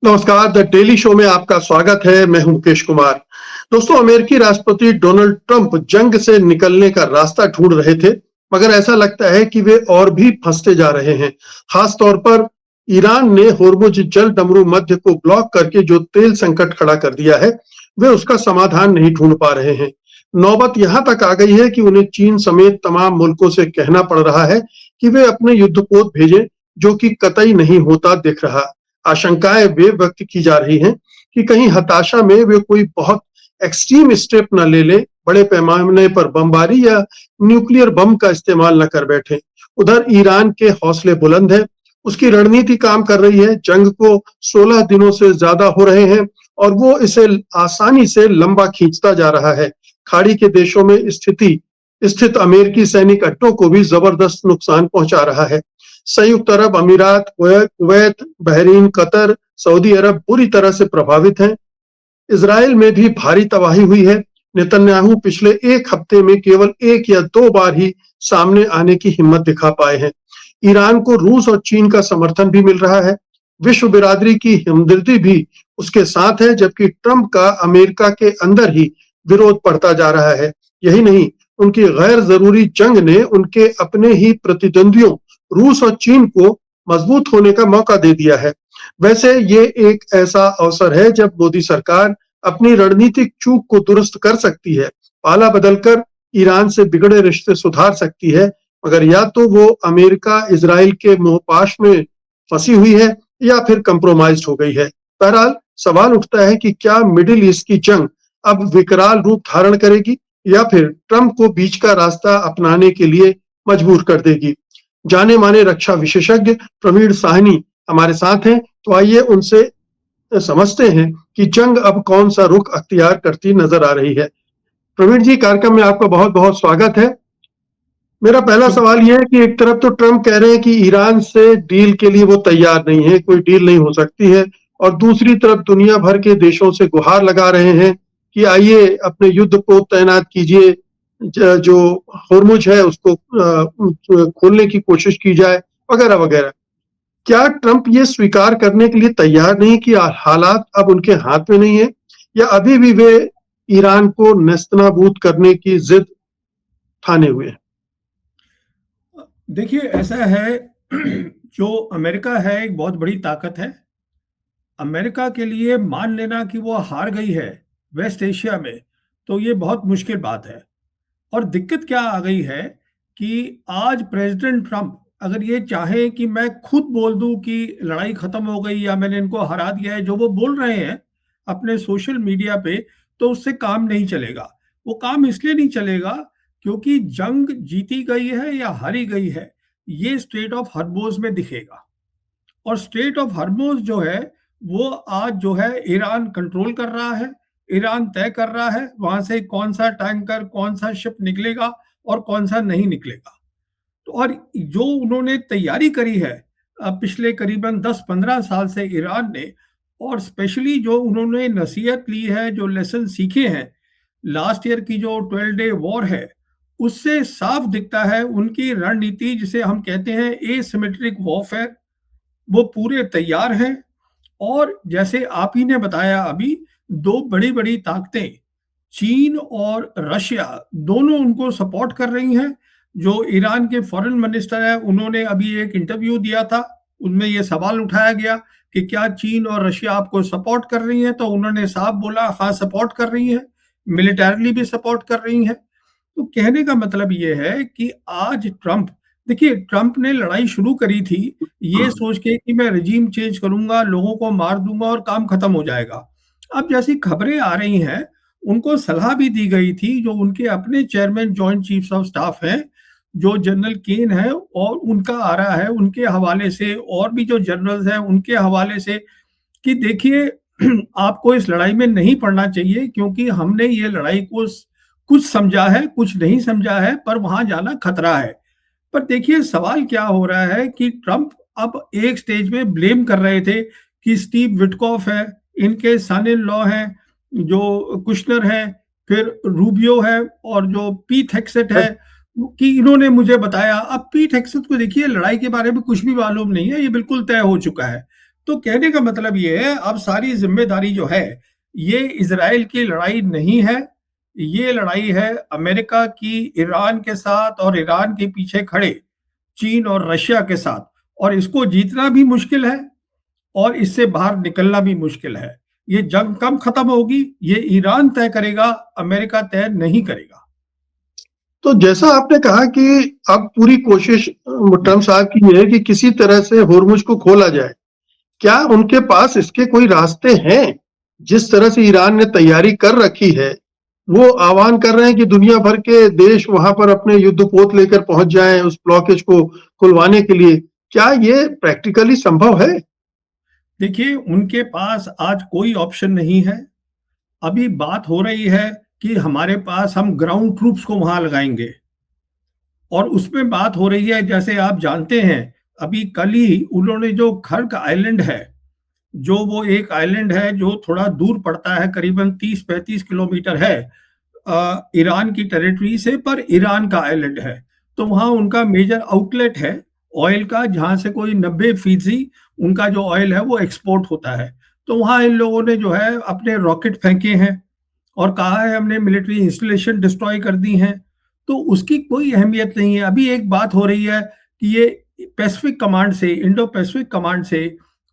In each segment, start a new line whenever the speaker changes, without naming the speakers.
नमस्कार, the daily show में आपका स्वागत है। मैं हूं मुकेश कुमार। दोस्तों, अमेरिकी राष्ट्रपति डोनाल्ड ट्रंप जंग से निकलने का रास्ता ढूंढ रहे थे, मगर ऐसा लगता है कि वे और भी फंसते जा रहे हैं। खास तौर पर ईरान ने होर्मुज जल डमरू मध्य को ब्लॉक करके जो तेल संकट खड़ा कर दिया है, वे उसका समाधान नहीं ढूंढ पा रहे हैं। नौबत यहां तक आ गई है कि उन्हें चीन समेत तमाम मुल्कों से कहना पड़ रहा है कि वे अपने युद्धपोत भेजें, जो कि कतई नहीं होता दिख रहा। आशंकाएं वे व्यक्त की जा रही हैं कि कहीं हताशा में वे कोई बहुत एक्सट्रीम स्टेप न ले लें, बड़े पैमाने पर बमबारी या न्यूक्लियर बम का इस्तेमाल न कर बैठें। उधर ईरान के हौसले बुलंद है, उसकी रणनीति काम कर रही है। जंग को 16 दिनों से ज्यादा हो रहे हैं और वो इसे आसानी से लंबा खींचता जा रहा है। खाड़ी के देशों में स्थित अमेरिकी सैनिक अड्डों को भी जबरदस्त नुकसान पहुंचा रहा है। संयुक्त अरब अमीरात, कुवैत, बहरीन, कतर, सऊदी अरब बुरी तरह से प्रभावित हैं। इजराइल में भी भारी तबाही हुई है। नेतन्याहू पिछले एक हफ्ते में केवल एक या दो बार ही सामने आने की हिम्मत दिखा पाए हैं। ईरान को रूस और चीन का समर्थन भी मिल रहा है। विश्व बिरादरी की हमदर्दी भी उसके साथ है, जबकि ट्रंप का अमेरिका के अंदर ही विरोध बढ़ता जा रहा है। यही नहीं, उनकी गैर जरूरी जंग ने उनके अपने ही प्रतिद्वंदियों रूस और चीन को मजबूत होने का मौका दे दिया है। वैसे ये एक ऐसा अवसर है जब मोदी सरकार अपनी रणनीतिक चूक को दुरुस्त कर सकती है, पाला बदलकर ईरान से बिगड़े रिश्ते सुधार सकती है। मगर या तो वो अमेरिका इजराइल के मोहपाश में फंसी हुई है या फिर कंप्रोमाइज हो गई है। बहरहाल सवाल उठता है कि क्या मिडिल ईस्ट की जंग अब विकराल रूप धारण करेगी या फिर ट्रंप को बीच का रास्ता अपनाने के लिए मजबूर कर देगी। जाने माने रक्षा विशेषज्ञ प्रवीण साहनी हमारे साथ हैं, तो आइए उनसे समझते हैं कि जंग अब कौन सा रुख अख्तियार करती नजर आ रही है। प्रवीण जी, कार्यक्रम में आपका बहुत बहुत स्वागत है। मेरा पहला
शुभ
सवाल यह है कि एक तरफ तो ट्रंप कह रहे हैं कि ईरान से डील के लिए वो तैयार नहीं है, कोई डील नहीं हो सकती है, और दूसरी तरफ दुनिया भर के देशों से गुहार लगा रहे हैं कि आइए अपने युद्ध पोत तैनात कीजिए, जो होर्मुज है उसको खोलने की कोशिश की जाए, वगैरह वगैरह। क्या ट्रंप ये स्वीकार करने के लिए तैयार नहीं कि हालात अब उनके हाथ में नहीं है, या अभी भी वे ईरान को नेस्तनाबूद करने की जिद ठाने हुए हैं?
देखिए, ऐसा है जो अमेरिका है एक बहुत बड़ी ताकत है। अमेरिका के लिए मान लेना कि वो हार गई है वेस्ट एशिया में, तो ये बहुत मुश्किल बात है। और दिक्कत क्या आ गई है कि आज प्रेसिडेंट ट्रंप अगर ये चाहे कि मैं खुद बोल दूं कि लड़ाई खत्म हो गई या मैंने इनको हरा दिया है, जो वो बोल रहे हैं अपने सोशल मीडिया पे, तो उससे काम नहीं चलेगा। वो काम इसलिए नहीं चलेगा क्योंकि जंग जीती गई है या हारी गई है, ये स्ट्रेट ऑफ हॉर्मुज़ में दिखेगा। और स्ट्रेट ऑफ हॉर्मुज़ जो है वो आज जो है ईरान कंट्रोल कर रहा है। ईरान तय कर रहा है वहां से कौन सा टैंकर, कौन सा शिप निकलेगा और कौन सा नहीं निकलेगा। तो और जो उन्होंने तैयारी करी है पिछले करीबन 10-15 साल से ईरान ने, और स्पेशली जो उन्होंने नसीहत ली है, जो लेसन सीखे हैं लास्ट ईयर की जो 12 डे वॉर है, उससे साफ दिखता है उनकी रणनीति, जिसे हम कहते हैं एसिमेट्रिक वॉरफेयर, वो पूरे तैयार हैं। और जैसे आप ही ने बताया अभी, दो बड़ी बड़ी ताकतें चीन और रशिया दोनों उनको सपोर्ट कर रही हैं। जो ईरान के फॉरेन मिनिस्टर है, उन्होंने अभी एक इंटरव्यू दिया था, उनमें ये सवाल उठाया गया कि क्या चीन और रशिया आपको सपोर्ट कर रही हैं, तो उन्होंने साफ बोला हाँ सपोर्ट कर रही हैं, मिलिटरली भी सपोर्ट कर रही हैं। तो कहने का मतलब ये है कि आज ट्रंप, देखिए ट्रंप ने लड़ाई शुरू करी थी ये सोच के कि मैं रिजीम चेंज करूंगा, लोगों को मार दूंगा और काम खत्म हो जाएगा। अब जैसी खबरें आ रही हैं, उनको सलाह भी दी गई थी, जो उनके अपने chairman joint chiefs of staff हैं, जो जनरल केन है, और उनका आ रहा है उनके हवाले से, और भी जो जनरल्स हैं उनके हवाले से, कि देखिए आपको इस लड़ाई में नहीं पड़ना चाहिए, क्योंकि हमने ये लड़ाई को कुछ समझा है, कुछ नहीं समझा है, पर वहां जाना खतरा है। पर देखिए सवाल क्या हो रहा है कि ट्रंप अब एक स्टेज में ब्लेम कर रहे थे कि स्टीव विटकॉफ है, इनके सन इन लॉ हैं जो कुशनर है, फिर रूबियो है, और जो पीट हेक्सेट है, कि इन्होंने मुझे बताया। अब पीट हेक्सेट को देखिए लड़ाई के बारे में कुछ भी मालूम नहीं है, ये बिल्कुल तय हो चुका है। तो कहने का मतलब ये है, अब सारी जिम्मेदारी जो है ये इजराइल की लड़ाई नहीं है, ये लड़ाई है अमेरिका की ईरान के साथ और ईरान के पीछे खड़े चीन और रशिया के साथ। और इसको जीतना भी मुश्किल है और इससे बाहर निकलना भी मुश्किल है। ये जंग कब खत्म होगी ये ईरान तय करेगा, अमेरिका तय नहीं करेगा।
तो जैसा आपने कहा कि अब पूरी कोशिश ट्रम्प साहब की ये है कि किसी तरह से होर्मुज को खोला जाए। क्या उनके पास इसके कोई रास्ते हैं? जिस तरह से ईरान ने तैयारी कर रखी है, वो आह्वान कर रहे हैं कि दुनिया भर के देश वहां पर अपने युद्धपोत लेकर पहुंच जाएं उस ब्लॉकेज को खुलवाने के लिए। क्या ये प्रैक्टिकली संभव है?
देखिए, उनके पास आज कोई ऑप्शन नहीं है। अभी बात हो रही है कि हमारे पास हम ग्राउंड ट्रूप्स को वहां लगाएंगे और उसमें बात हो रही है, जैसे आप जानते हैं, अभी कल ही उन्होंने जो खर्क आइलैंड है, जो वो एक आइलैंड है जो थोड़ा दूर पड़ता है, करीबन 30-35 किलोमीटर है ईरान की टेरिटरी से, पर ईरान का आइलैंड है। तो वहाँ उनका मेजर आउटलेट है ऑयल का, जहाँ से कोई 90% उनका जो ऑयल है वो एक्सपोर्ट होता है। तो वहाँ इन लोगों ने जो है अपने रॉकेट फेंके हैं और कहा है हमने मिलिट्री इंस्टॉलेशन डिस्ट्रॉय कर दी हैं। तो उसकी कोई अहमियत नहीं है। अभी एक बात हो रही है कि ये पैसिफिक कमांड से, इंडो पैसिफिक कमांड से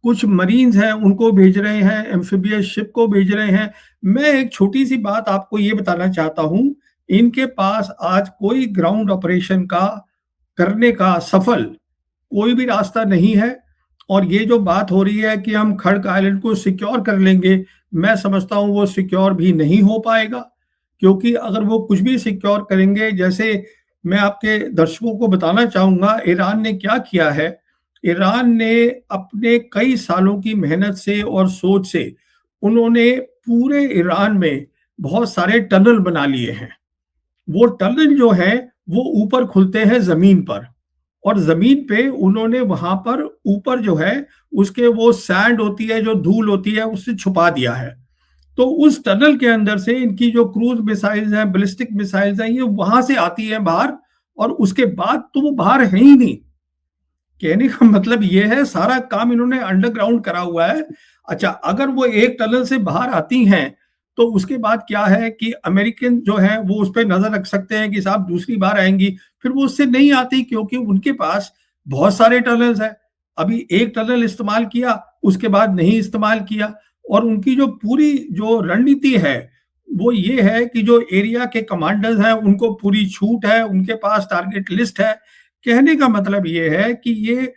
कुछ मरीन्स हैं उनको भेज रहे हैं, एम्फिबियस शिप को भेज रहे हैं। मैं एक छोटी सी बात आपको ये बताना चाहता हूं, इनके पास आज कोई ग्राउंड ऑपरेशन का करने का सफल कोई भी रास्ता नहीं है। और ये जो बात हो रही है कि हम खड़क आइलैंड को सिक्योर कर लेंगे, मैं समझता हूं वो सिक्योर भी नहीं हो पाएगा। क्योंकि अगर वो कुछ भी सिक्योर करेंगे, जैसे मैं आपके दर्शकों को बताना चाहूंगा ईरान ने क्या किया है। ईरान ने अपने कई सालों की मेहनत से और सोच से उन्होंने पूरे ईरान में बहुत सारे टनल बना लिए हैं। वो टनल जो है वो ऊपर खुलते हैं जमीन पर, और जमीन पे उन्होंने वहां पर ऊपर जो है उसके वो सैंड होती है, जो धूल होती है, उससे छुपा दिया है। तो उस टनल के अंदर से इनकी जो क्रूज मिसाइल्स हैं, बैलिस्टिक मिसाइल्स हैं, ये वहां से आती हैं बाहर, और उसके बाद तो वो बाहर है ही नहीं। कहने का मतलब ये है सारा काम इन्होंने अंडरग्राउंड करा हुआ है। अच्छा, अगर वो एक टनल से बाहर आती हैं तो उसके बाद क्या है कि अमेरिकन जो है वो उस पर नजर रख सकते हैं कि साहब दूसरी बार आएंगी, फिर वो उससे नहीं आती क्योंकि उनके पास बहुत सारे टनल्स हैं। अभी एक टनल इस्तेमाल किया, उसके बाद नहीं इस्तेमाल किया। और उनकी जो पूरी जो रणनीति है वो ये है कि जो एरिया के कमांडर्स हैं उनको पूरी छूट है, उनके पास टारगेट लिस्ट है। कहने का मतलब ये है कि ये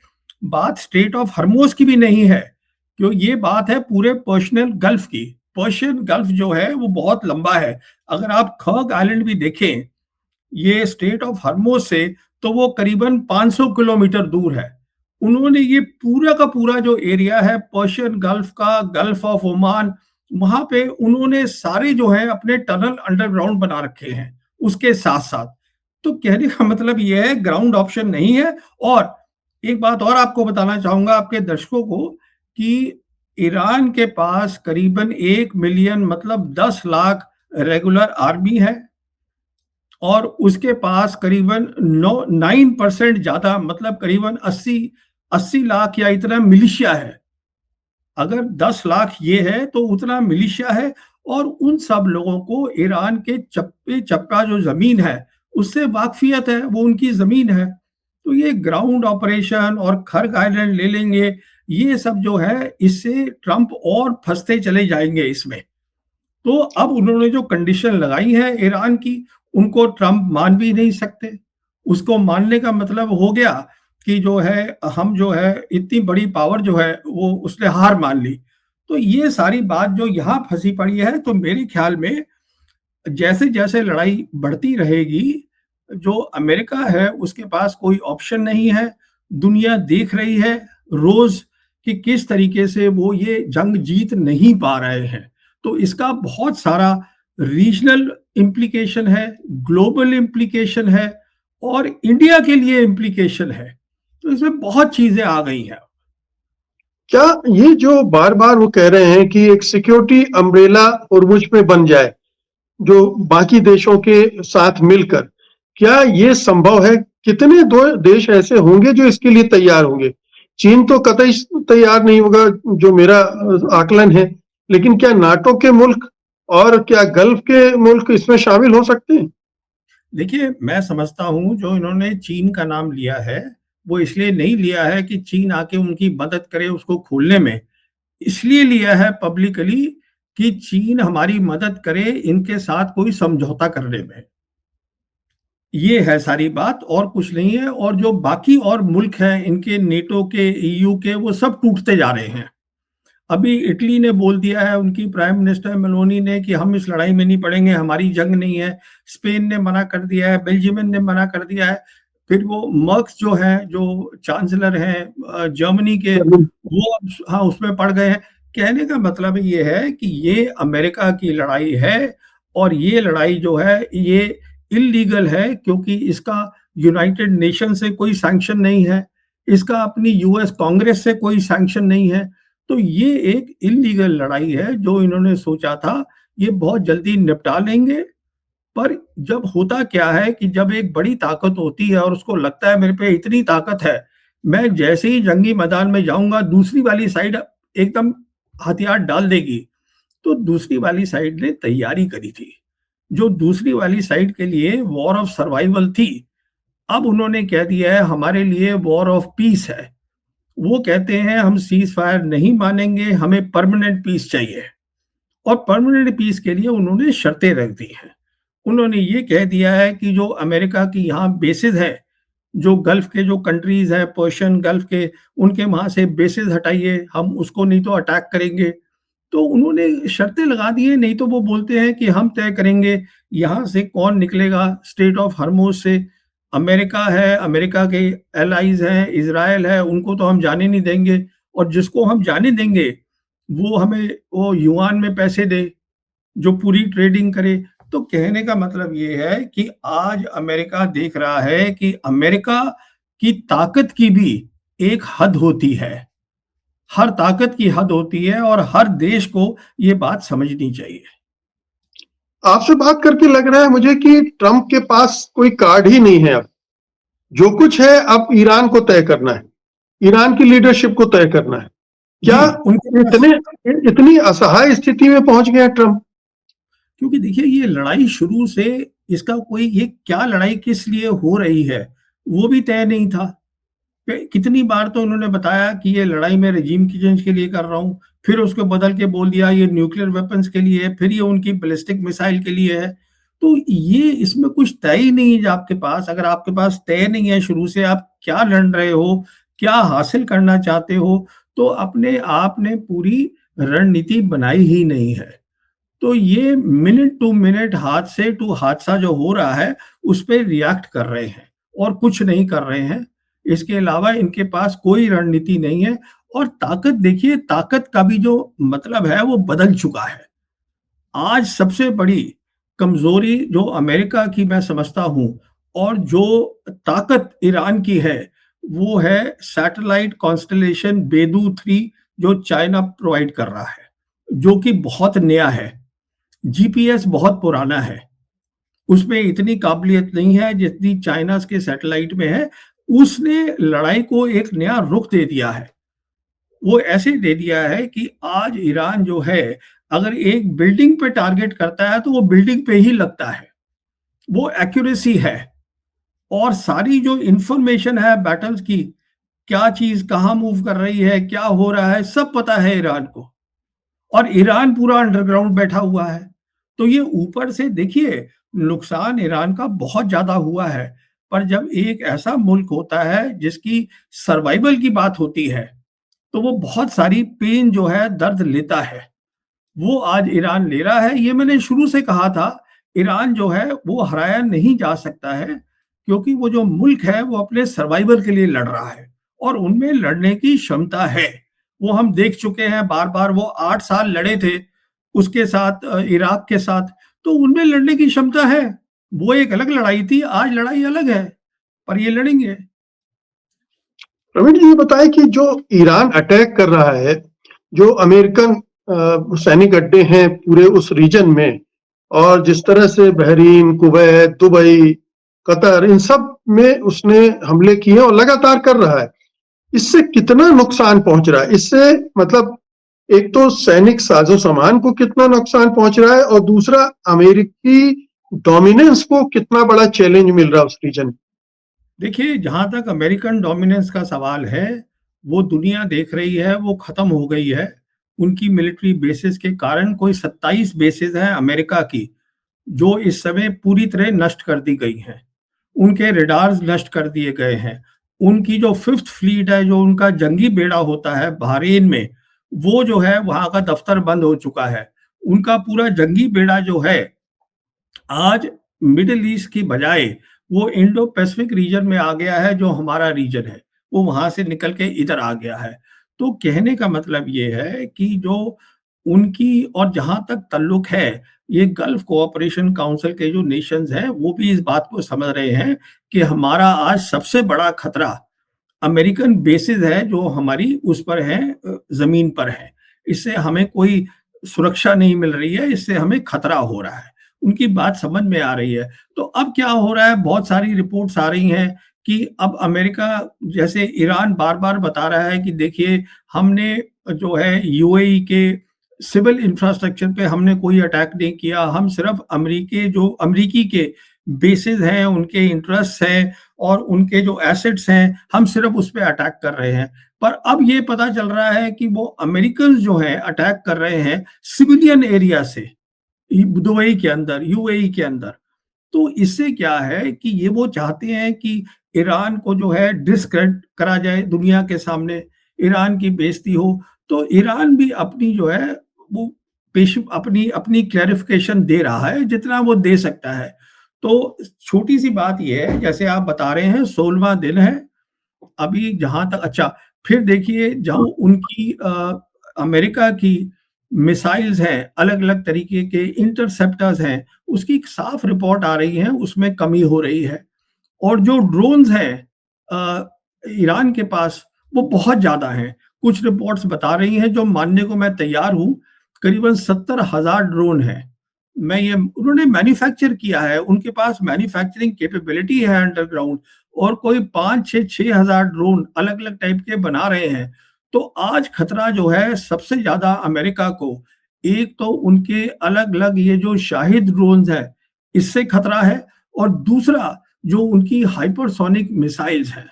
बात स्ट्रेट ऑफ हर्मोस की भी नहीं है, क्यों ये बात है पूरे पर्शियन गल्फ की। पर्शियन गल्फ जो है वो बहुत लंबा है। अगर आप खर्क आइलैंड भी देखें ये स्टेट ऑफ हर्मोस से, तो वो करीबन 500 किलोमीटर दूर है। उन्होंने ये पूरा का पूरा जो एरिया है पर्शियन गल्फ का, गल्फ ऑफ ओमान, वहां पे उन्होंने सारे जो है अपने टनल अंडरग्राउंड बना रखे हैं उसके साथ साथ। तो कहने का मतलब ये है ग्राउंड ऑप्शन नहीं है। और एक बात और आपको बताना चाहूंगा आपके दर्शकों को कि ईरान के पास करीबन 1 मिलियन मतलब 10 लाख रेगुलर आर्मी है, और उसके पास करीबन 9% ज्यादा मतलब करीबन 80 लाख या इतना मिलिशिया है। अगर 10 लाख ये है तो उतना मिलिशिया है, और उन सब लोगों को ईरान के चप्पे चप्पा जो जमीन है उससे वाकफियत है, वो उनकी जमीन है। तो ये ग्राउंड ऑपरेशन और खर्क आइलैंड ले लेंगे, ये सब जो है इससे ट्रंप और फंसते चले जाएंगे इसमें। तो अब उन्होंने जो कंडीशन लगाई है ईरान की, उनको ट्रंप मान भी नहीं सकते। उसको मानने का मतलब हो गया कि जो है हम जो है इतनी बड़ी पावर जो है वो उसने हार मान ली। तो ये सारी बात जो यहाँ फंसी पड़ी है, तो मेरे ख्याल में जैसे जैसे लड़ाई बढ़ती रहेगी, जो अमेरिका है उसके पास कोई ऑप्शन नहीं है। दुनिया देख रही है रोज कि किस तरीके से वो ये जंग जीत नहीं पा रहे हैं। तो इसका बहुत सारा रीजनल इम्प्लीकेशन है, ग्लोबल इम्प्लीकेशन है, और इंडिया के लिए इम्प्लीकेशन है। तो इसमें बहुत चीजें आ गई हैं।
क्या ये जो बार बार वो कह रहे हैं कि एक सिक्योरिटी अम्ब्रेला होर्मुज पे बन जाए जो बाकी देशों के साथ मिलकर, क्या ये संभव है? कितने दो देश ऐसे होंगे जो इसके लिए तैयार होंगे? चीन तो कतई तैयार नहीं होगा, जो मेरा आकलन है। लेकिन क्या नाटो के मुल्क और क्या गल्फ के मुल्क इसमें शामिल हो सकते हैं?
देखिए, मैं समझता हूँ जो इन्होंने चीन का नाम लिया है, वो इसलिए नहीं लिया है कि चीन आके उनकी मदद करे उसको खोलने में। इसलिए लिया है पब्लिकली कि चीन हमारी मदद करे इनके साथ कोई समझौता करने में। ये है सारी बात और कुछ नहीं है। और जो बाकी और मुल्क हैं इनके नेटो के, ईयू के, वो सब टूटते जा रहे हैं। अभी इटली ने बोल दिया है, उनकी प्राइम मिनिस्टर मेलोनी ने, कि हम इस लड़ाई में नहीं पड़ेंगे, हमारी जंग नहीं है। स्पेन ने मना कर दिया है, बेल्जियम ने मना कर दिया है। फिर वो मर्क्स जो है, जो चांसलर हैं जर्मनी के, वो हाँ उसमें पड़ गए हैं। कहने का मतलब ये है कि ये अमेरिका की लड़ाई है और ये लड़ाई जो है ये इल्लीगल है, क्योंकि इसका यूनाइटेड नेशन से कोई सैंक्शन नहीं है, इसका अपनी यूएस कांग्रेस से कोई सैंक्शन नहीं है। तो ये एक इल्लीगल लड़ाई है जो इन्होंने सोचा था ये बहुत जल्दी निपटा लेंगे। पर जब होता क्या है कि जब एक बड़ी ताकत होती है और उसको लगता है मेरे पे इतनी ताकत है, मैं जैसे ही जंगी मैदान में जाऊंगा दूसरी वाली साइड एकदम हथियार डाल देगी। तो दूसरी वाली साइड ने तैयारी करी थी, जो दूसरी वाली साइड के लिए वॉर ऑफ सर्वाइवल थी। अब उन्होंने कह दिया है हमारे लिए वॉर ऑफ पीस है। वो कहते हैं हम सीज फायर नहीं मानेंगे, हमें परमानेंट पीस चाहिए। और परमानेंट पीस के लिए उन्होंने शर्तें रख दी हैं। उन्होंने ये कह दिया है कि जो अमेरिका की यहाँ बेसिस है, जो गल्फ के जो कंट्रीज हैं, पर्शियन गल्फ के, उनके वहां से बेसिस हटाइए, हम उसको नहीं तो अटैक करेंगे। तो उन्होंने शर्तें लगा दी है। नहीं तो वो बोलते हैं कि हम तय करेंगे यहाँ से कौन निकलेगा स्ट्रेट ऑफ हर्मुज से। अमेरिका है, अमेरिका के एलाइज हैं, इजराइल है, उनको तो हम जाने नहीं देंगे। और जिसको हम जाने देंगे वो हमें वो युआन में पैसे दे, जो पूरी ट्रेडिंग करे। तो कहने का मतलब ये है कि आज अमेरिका देख रहा है कि अमेरिका की ताकत की भी एक हद होती है। हर ताकत की हद होती है और हर देश को ये बात समझनी चाहिए।
आपसे बात करके लग रहा है मुझे कि ट्रंप के पास कोई कार्ड ही नहीं है। अब जो कुछ है अब ईरान को तय करना है, ईरान की लीडरशिप को तय करना है। क्या
जी, उनके पास,
इतनी असहाय स्थिति में पहुंच गया ट्रंप?
क्योंकि देखिए ये लड़ाई शुरू से, इसका कोई, ये क्या लड़ाई किस लिए हो रही है वो भी तय नहीं था। कितनी बार तो उन्होंने बताया कि ये लड़ाई मैं रेजिम की चेंज के लिए कर रहा हूँ, फिर उसको बदल के बोल दिया ये न्यूक्लियर वेपन्स के लिए है, फिर ये उनकी बैलिस्टिक मिसाइल के लिए है। तो ये इसमें कुछ तय ही नहीं है। आपके पास, अगर आपके पास तय नहीं है शुरू से आप क्या लड़ रहे हो, क्या हासिल करना चाहते हो, तो अपने आप ने पूरी रणनीति बनाई ही नहीं है। तो ये मिनट टू मिनट, हादसे टू हादसा जो हो रहा है उस पे रिएक्ट कर रहे हैं और कुछ नहीं कर रहे हैं। इसके अलावा इनके पास कोई रणनीति नहीं है। और ताकत देखिए, ताकत का भी जो मतलब है वो बदल चुका है। आज सबसे बड़ी कमजोरी जो अमेरिका की मैं समझता हूं और जो ताकत ईरान की है, वो है सैटेलाइट कॉन्स्टलेशन बेदू 3, जो चाइना प्रोवाइड कर रहा है, जो कि बहुत नया है। जीपीएस बहुत पुराना है, उसमें इतनी काबिलियत नहीं है जितनी चाइना के सैटेलाइट में है। उसने लड़ाई को एक नया रुख दे दिया है। वो ऐसे दे दिया है कि आज ईरान जो है, अगर एक बिल्डिंग पे टारगेट करता है तो वो बिल्डिंग पे ही लगता है। वो एक्यूरेसी है। और सारी जो इंफॉर्मेशन है बैटल्स की, क्या चीज कहाँ मूव कर रही है, क्या हो रहा है, सब पता है ईरान को। और ईरान पूरा अंडरग्राउंड बैठा हुआ है। तो ये ऊपर से देखिए, नुकसान ईरान का बहुत ज्यादा हुआ है। पर जब एक ऐसा मुल्क होता है जिसकी सर्वाइवल की बात होती है, तो वो बहुत सारी पेन जो है, दर्द लेता है। वो आज ईरान ले रहा है। ये मैंने शुरू से कहा था, ईरान जो है वो हराया नहीं जा सकता है, क्योंकि वो जो मुल्क है वो अपने सर्वाइवल के लिए लड़ रहा है और उनमें लड़ने की क्षमता है। वो हम देख चुके हैं बार बार। वो 8 साल लड़े थे उसके साथ, इराक के साथ। तो उनमें लड़ने की क्षमता है। वो एक अलग लड़ाई थी, आज लड़ाई अलग है, पर ये लड़ेंगे।
प्रवीण जी, ये बताएं कि जो ईरान अटैक कर रहा है, जो अमेरिकन सैनिक अड्डे हैं पूरे उस रीजन में, और जिस तरह से बहरीन, कुवैत, दुबई, कतर, इन सब में उसने हमले किए और लगातार कर रहा है, इससे कितना नुकसान पहुंच रहा है? इससे मतलब एक तो सैनिक साजो सामान को कितना नुकसान पहुंच रहा है, और दूसरा अमेरिकी डोमिनेंस को कितना बड़ा चैलेंज मिल रहा है उस रीजन।
देखिए, जहाँ तक अमेरिकन डोमिनेंस का सवाल है, वो दुनिया देख रही है, वो खत्म हो गई है। उनकी मिलिट्री बेसेस के कारण कोई 27 बेसेस हैं अमेरिका की, जो इस समय पूरी तरह नष्ट कर दी गई हैं। उनके रडार्स नष्ट कर दिए गए हैं। उनकी जो 5th फ्लीट है, जो उनका जंगी बेड़ा होता है बहरीन में, वो जो है वहाँ का दफ्तर बंद हो चुका है। उनका पूरा जंगी बेड़ा जो है, आज मिडल ईस्ट की बजाय वो इंडो पैसिफिक रीजन में आ गया है, जो हमारा रीजन है। वो वहाँ से निकल के इधर आ गया है। तो कहने का मतलब ये है कि जो उनकी, और जहाँ तक ताल्लुक है, ये गल्फ कोऑपरेशन काउंसिल के जो नेशंस हैं, वो भी इस बात को समझ रहे हैं कि हमारा आज सबसे बड़ा खतरा अमेरिकन बेसेस है, जो हमारी उस पर हैं, ज़मीन पर हैं। इससे हमें कोई सुरक्षा नहीं मिल रही है, इससे हमें खतरा हो रहा है। उनकी बात समझ में आ रही है। तो अब क्या हो रहा है, बहुत सारी रिपोर्ट्स आ रही हैं कि अब अमेरिका, जैसे ईरान बार-बार बता रहा है कि देखिए, हमने जो है यूएई के सिविल इंफ्रास्ट्रक्चर पे हमने कोई अटैक नहीं किया, हम सिर्फ अमरीकी के बेसेस हैं, उनके इंटरेस्ट्स हैं और उनके जो एसेट्स हैं, हम सिर्फ उस पे अटैक कर रहे हैं। पर अब ये पता चल रहा है कि वो अमेरिकन्स जो हैं अटैक कर रहे हैं सिविलियन एरिया से, दुबई के अंदर, यूएई के अंदर। तो इससे क्या है कि ये वो चाहते हैं कि ईरान को जो है डिस्क्रेडिट करा जाए दुनिया के सामने, ईरान की बेइज्जती हो। तो ईरान भी अपनी जो है वो पेश अपनी अपनी क्लैरिफिकेशन दे रहा है, जितना वो दे सकता है। तो छोटी-सी बात ये है, जैसे आप बता रहे हैं 16वां दिन है, अभी जहाँ तक, अच्छा, फिर देखिए जहाँ उनकी अमेरिका की मिसाइल्स हैं, अलग-अलग तरीके के इंटरसेप्टर्स हैं, उसकी एक साफ रिपोर्ट आ रही है, उसमें कमी हो रही है। और जो ड्रोन्स हैं ईरान के पास, वो बहुत ज़्यादा हैं। कुछ रिपोर्ट्स बता रही हैं, जो मानने को मैं तैयार हूँ, करीबन 70,000 ड्रोन हैं। मैं ये उन्होंने मैन्युफैक्चर किया है, उनके पास मैन्युफैक्चरिंग कैपेबिलिटी है अंडरग्राउंड, और कोई 5-6 ड्रोन अलग-अलग टाइप के बना रहे हैं। तो आज खतरा जो है सबसे ज़्यादा अमेरिका को, एक तो उनके अलग-अलग ये जो शाहिद ड्रोन्स हैं, इससे खतरा है, और दूसरा जो उनकी हाइपरसोनिक मिसाइल्स हैं,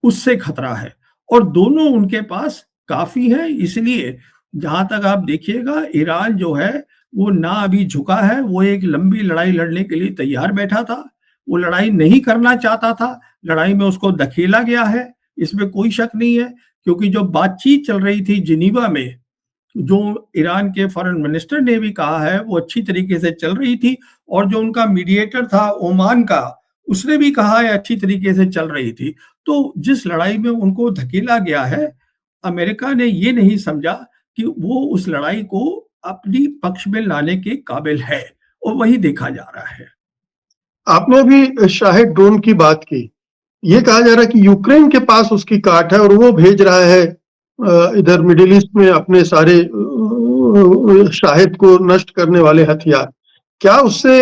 उससे खतरा है। और दोनों उनके पास काफ़ी हैं, इसलिए जहाँ तक आप देखिएगा, ईरान जो है वो ना अभी झुका है, वो एक लंबी लड़ाई लड़ने के लिए तैयार बैठा था। वो लड़ाई नहीं करना चाहता था, लड़ाई में उसको धकेला गया है, इसमें कोई शक नहीं है। क्योंकि जो बातचीत चल रही थी जिनीवा में, जो ईरान के फॉरेन मिनिस्टर ने भी कहा है, वो अच्छी तरीके से चल रही थी, और जो उनका मीडिएटर था ओमान का, उसने भी कहा है अच्छी तरीके से चल रही थी। तो जिस लड़ाई में उनको धकेला गया है, अमेरिका ने ये नहीं समझा कि वो उस लड़ाई को अपनी पक्ष में लाने के काबिल है, और वही देखा जा रहा है।
आपने अभी शाहिद ड्रोन की बात की। ये कहा जा रहा है कि यूक्रेन के पास उसकी काट है और वो भेज रहा है इधर मिडिल ईस्ट में अपने सारे शाहिद को नष्ट करने वाले हथियार। क्या उससे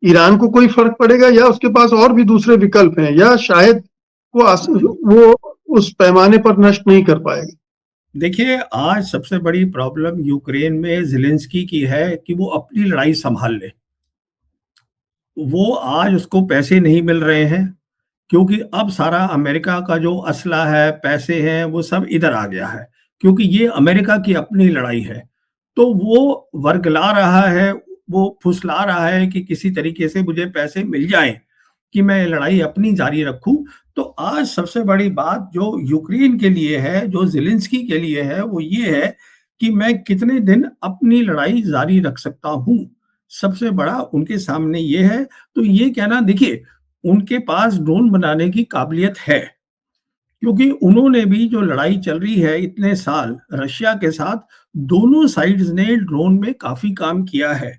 ईरान को कोई फर्क पड़ेगा, या उसके पास और भी दूसरे विकल्प हैं, या शायद वो उस पैमाने पर नष्ट नहीं कर पाएगा?
देखिए, आज सबसे बड़ी प्रॉब्लम यूक्रेन में ज़ेलेंस्की की है कि वो अपनी लड़ाई सँभाल ले। वो आज उसको पैसे नहीं मिल रहे हैं, क्योंकि अब सारा अमेरिका का जो असला है, पैसे हैं, वो सब इधर आ गया है, क्योंकि ये अमेरिका की अपनी लड़ाई है। तो वो वर्गला रहा है, वो फुसला रहा है कि किसी तरीके से मुझे पैसे मिल जाएँ कि मैं लड़ाई अपनी जारी रखूँ। तो आज सबसे बड़ी बात जो यूक्रेन के लिए है, जो ज़ेलेंस्की के लिए है, वो ये है कि मैं कितने दिन अपनी लड़ाई जारी रख सकता हूँ। सबसे बड़ा उनके सामने ये है। तो ये कहना, देखिए, उनके पास ड्रोन बनाने की काबिलियत है, क्योंकि उन्होंने भी जो लड़ाई चल रही है इतने साल रशिया के साथ, दोनों साइड्स ने ड्रोन में काफ़ी काम किया है।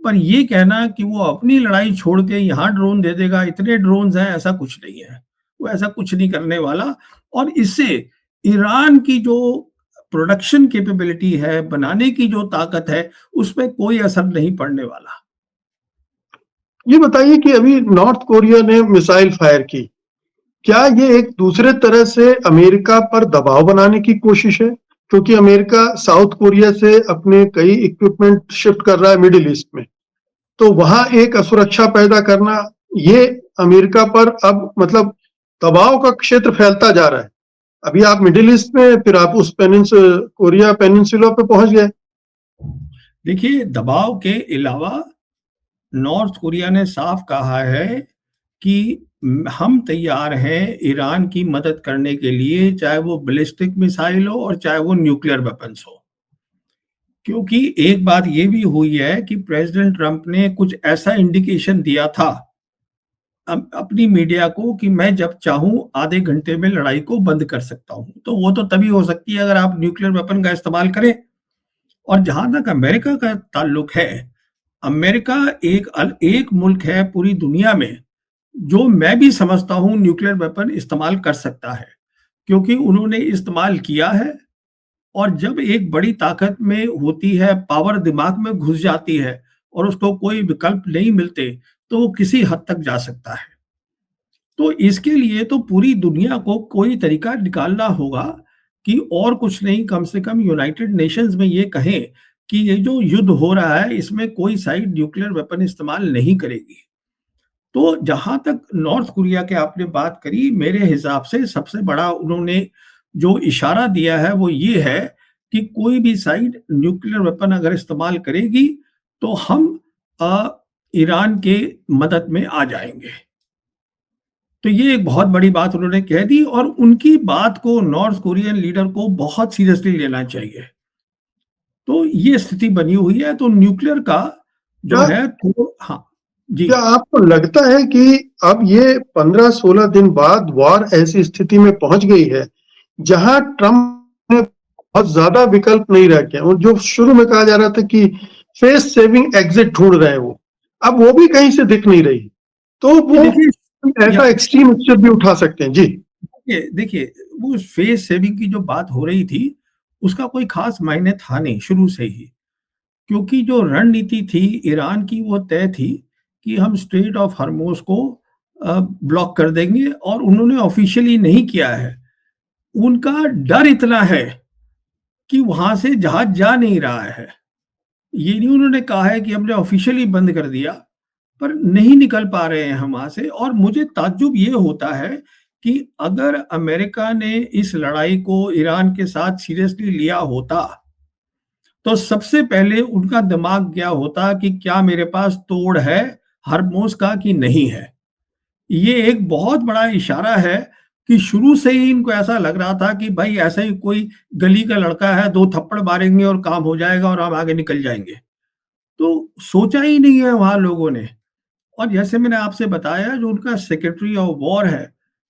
पर ये कहना कि वो अपनी लड़ाई छोड़ के यहाँ ड्रोन दे देगा, इतने ड्रोन्स हैं, ऐसा कुछ नहीं है। वो ऐसा कुछ नहीं करने वाला, और इससे ईरान की जो प्रोडक्शन कैपेबिलिटी है, बनाने की जो ताकत है, उसपे कोई असर नहीं पड़ने वाला।
ये बताइए कि अभी नॉर्थ कोरिया ने मिसाइल फायर की, क्या ये एक दूसरे तरह से अमेरिका पर दबाव बनाने की कोशिश है? क्योंकि अमेरिका साउथ कोरिया से अपने कई इक्विपमेंट शिफ्ट कर रहा है मिडिल ईस्ट में। तो वहां एक असुरक्षा पैदा करना, ये अमेरिका पर अब मतलब दबाव का क्षेत्र फैलता जा रहा है। अभी आप मिडिल ईस्ट में, फिर आप उस कोरिया पेनिनसुला पे पहुंच गए।
देखिए, दबाव के अलावा नॉर्थ कोरिया ने साफ कहा है कि हम तैयार हैं ईरान की मदद करने के लिए, चाहे वो बैलिस्टिक मिसाइल हो और चाहे वो न्यूक्लियर वेपन्स हो। क्योंकि एक बात ये भी हुई है कि प्रेसिडेंट ट्रंप ने कुछ ऐसा इंडिकेशन दिया था अपनी मीडिया को कि मैं जब चाहूं आधे घंटे में लड़ाई को बंद कर सकता हूं। तो वो तो तभी हो सकती है अगर आप न्यूक्लियर वेपन का इस्तेमाल करें। और जहां तक अमेरिका का ताल्लुक है, अमेरिका एक मुल्क है पूरी दुनिया में जो मैं भी समझता हूं न्यूक्लियर वेपन इस्तेमाल कर सकता है, क्योंकि उन्होंने इस्तेमाल किया है। और जब एक बड़ी ताकत में होती है, पावर दिमाग में घुस जाती है और उसको कोई विकल्प नहीं मिलते, तो वो किसी हद तक जा सकता है। तो इसके लिए तो पूरी दुनिया को कोई तरीका निकालना होगा कि और कुछ नहीं, कम से कम यूनाइटेड नेशंस में ये कहें कि ये जो युद्ध हो रहा है इसमें कोई साइड न्यूक्लियर वेपन इस्तेमाल नहीं करेगी। तो जहां तक नॉर्थ कोरिया के आपने बात करी, मेरे हिसाब से सबसे बड़ा उन्होंने जो इशारा दिया है वो ये है कि कोई भी साइड न्यूक्लियर वेपन अगर इस्तेमाल करेगी तो हम अ, ईरान के मदद में आ जाएंगे। तो ये एक बहुत बड़ी बात उन्होंने कह दी और उनकी बात को नॉर्थ कोरियन लीडर को बहुत सीरियसली लेना चाहिए। तो ये स्थिति बनी हुई है, तो न्यूक्लियर का जो
क्या
है तो हाँ, जी।
क्या आपको लगता है कि अब ये 15-16 दिन बाद वॉर ऐसी स्थिति में पहुंच गई है जहां ट्रंप ने बहुत ज्यादा विकल्प नहीं रह गया, और जो शुरू में कहा जा रहा था कि फेस सेविंग एग्जिट ढूंढ रहे हैं वो, अब वो भी कहीं से दिख नहीं रही। तो
ये
वो
देखिए,
ऐसा एक्सट्रीम स्टेप भी उठा सकते हैं जी।
देखिए देखिए, वो फेस सेविंग की जो बात हो रही थी, उसका कोई खास मायने था नहीं शुरू से ही। क्योंकि जो रणनीति थी ईरान की वो तय थी कि हम स्ट्रेट ऑफ हॉर्मुज़ को ब्लॉक कर देंगे और उन्होंने ऑफिशियली नहीं किया है। उनका डर इतना है कि वहाँ से जहाज जा नहीं रहा है। ये नहीं उन्होंने कहा है कि हमने ऑफिशियली बंद कर दिया, पर नहीं निकल पा रहे हैं हम वहाँ से। और मुझे ताज्जुब ये होता है कि अगर अमेरिका ने इस लड़ाई को ईरान के साथ सीरियसली लिया होता, तो सबसे पहले उनका दिमाग क्या होता कि क्या मेरे पास तोड़ है हरमोज का कि नहीं है। ये एक बहुत बड़ा इशारा है कि शुरू से ही इनको ऐसा लग रहा था कि भाई ऐसा ही कोई गली का लड़का है, 2 थप्पड़ मारेंगे और काम हो जाएगा और हम आगे निकल जाएँगे। तो सोचा ही नहीं है वहाँ लोगों ने। और जैसे मैंने आपसे बताया, जो उनका सेक्रेटरी ऑफ वॉर है,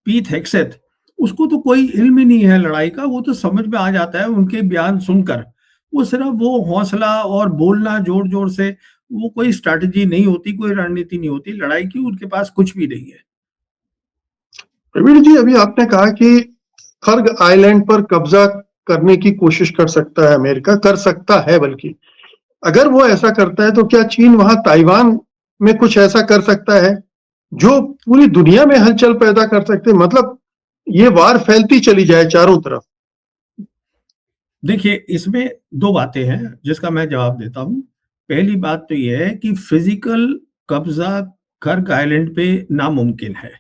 पीट हेग्सेथ, उसको तो कोई इल्म ही नहीं है लड़ाई का, वो तो समझ में आ जाता है उनके बयान सुनकर। वो सिर्फ वो हौसला और बोलना ज़ोर-ज़ोर से, वो कोई स्ट्रैटेजी नहीं होती, कोई रणनीति नहीं होती, लड़ाई की उनके पास कुछ भी नहीं है।
प्रवीण जी, अभी आपने कहा कि खर्ग आइलैंड पर कब्जा करने की कोशिश कर सकता है अमेरिका, कर सकता है बल्कि। अगर वो ऐसा करता है तो क्या चीन वहां ताइवान में कुछ ऐसा कर सकता है जो पूरी दुनिया में हलचल पैदा कर सकते हैं? मतलब ये वार फैलती चली जाए चारों तरफ।
देखिए, इसमें 2 बातें हैं जिसका मैं जवाब देता हूँ। पहली बात तो ये है कि फिज़िकल कब्ज़ा कर्ग आइलैंड पे नामुमकिन है।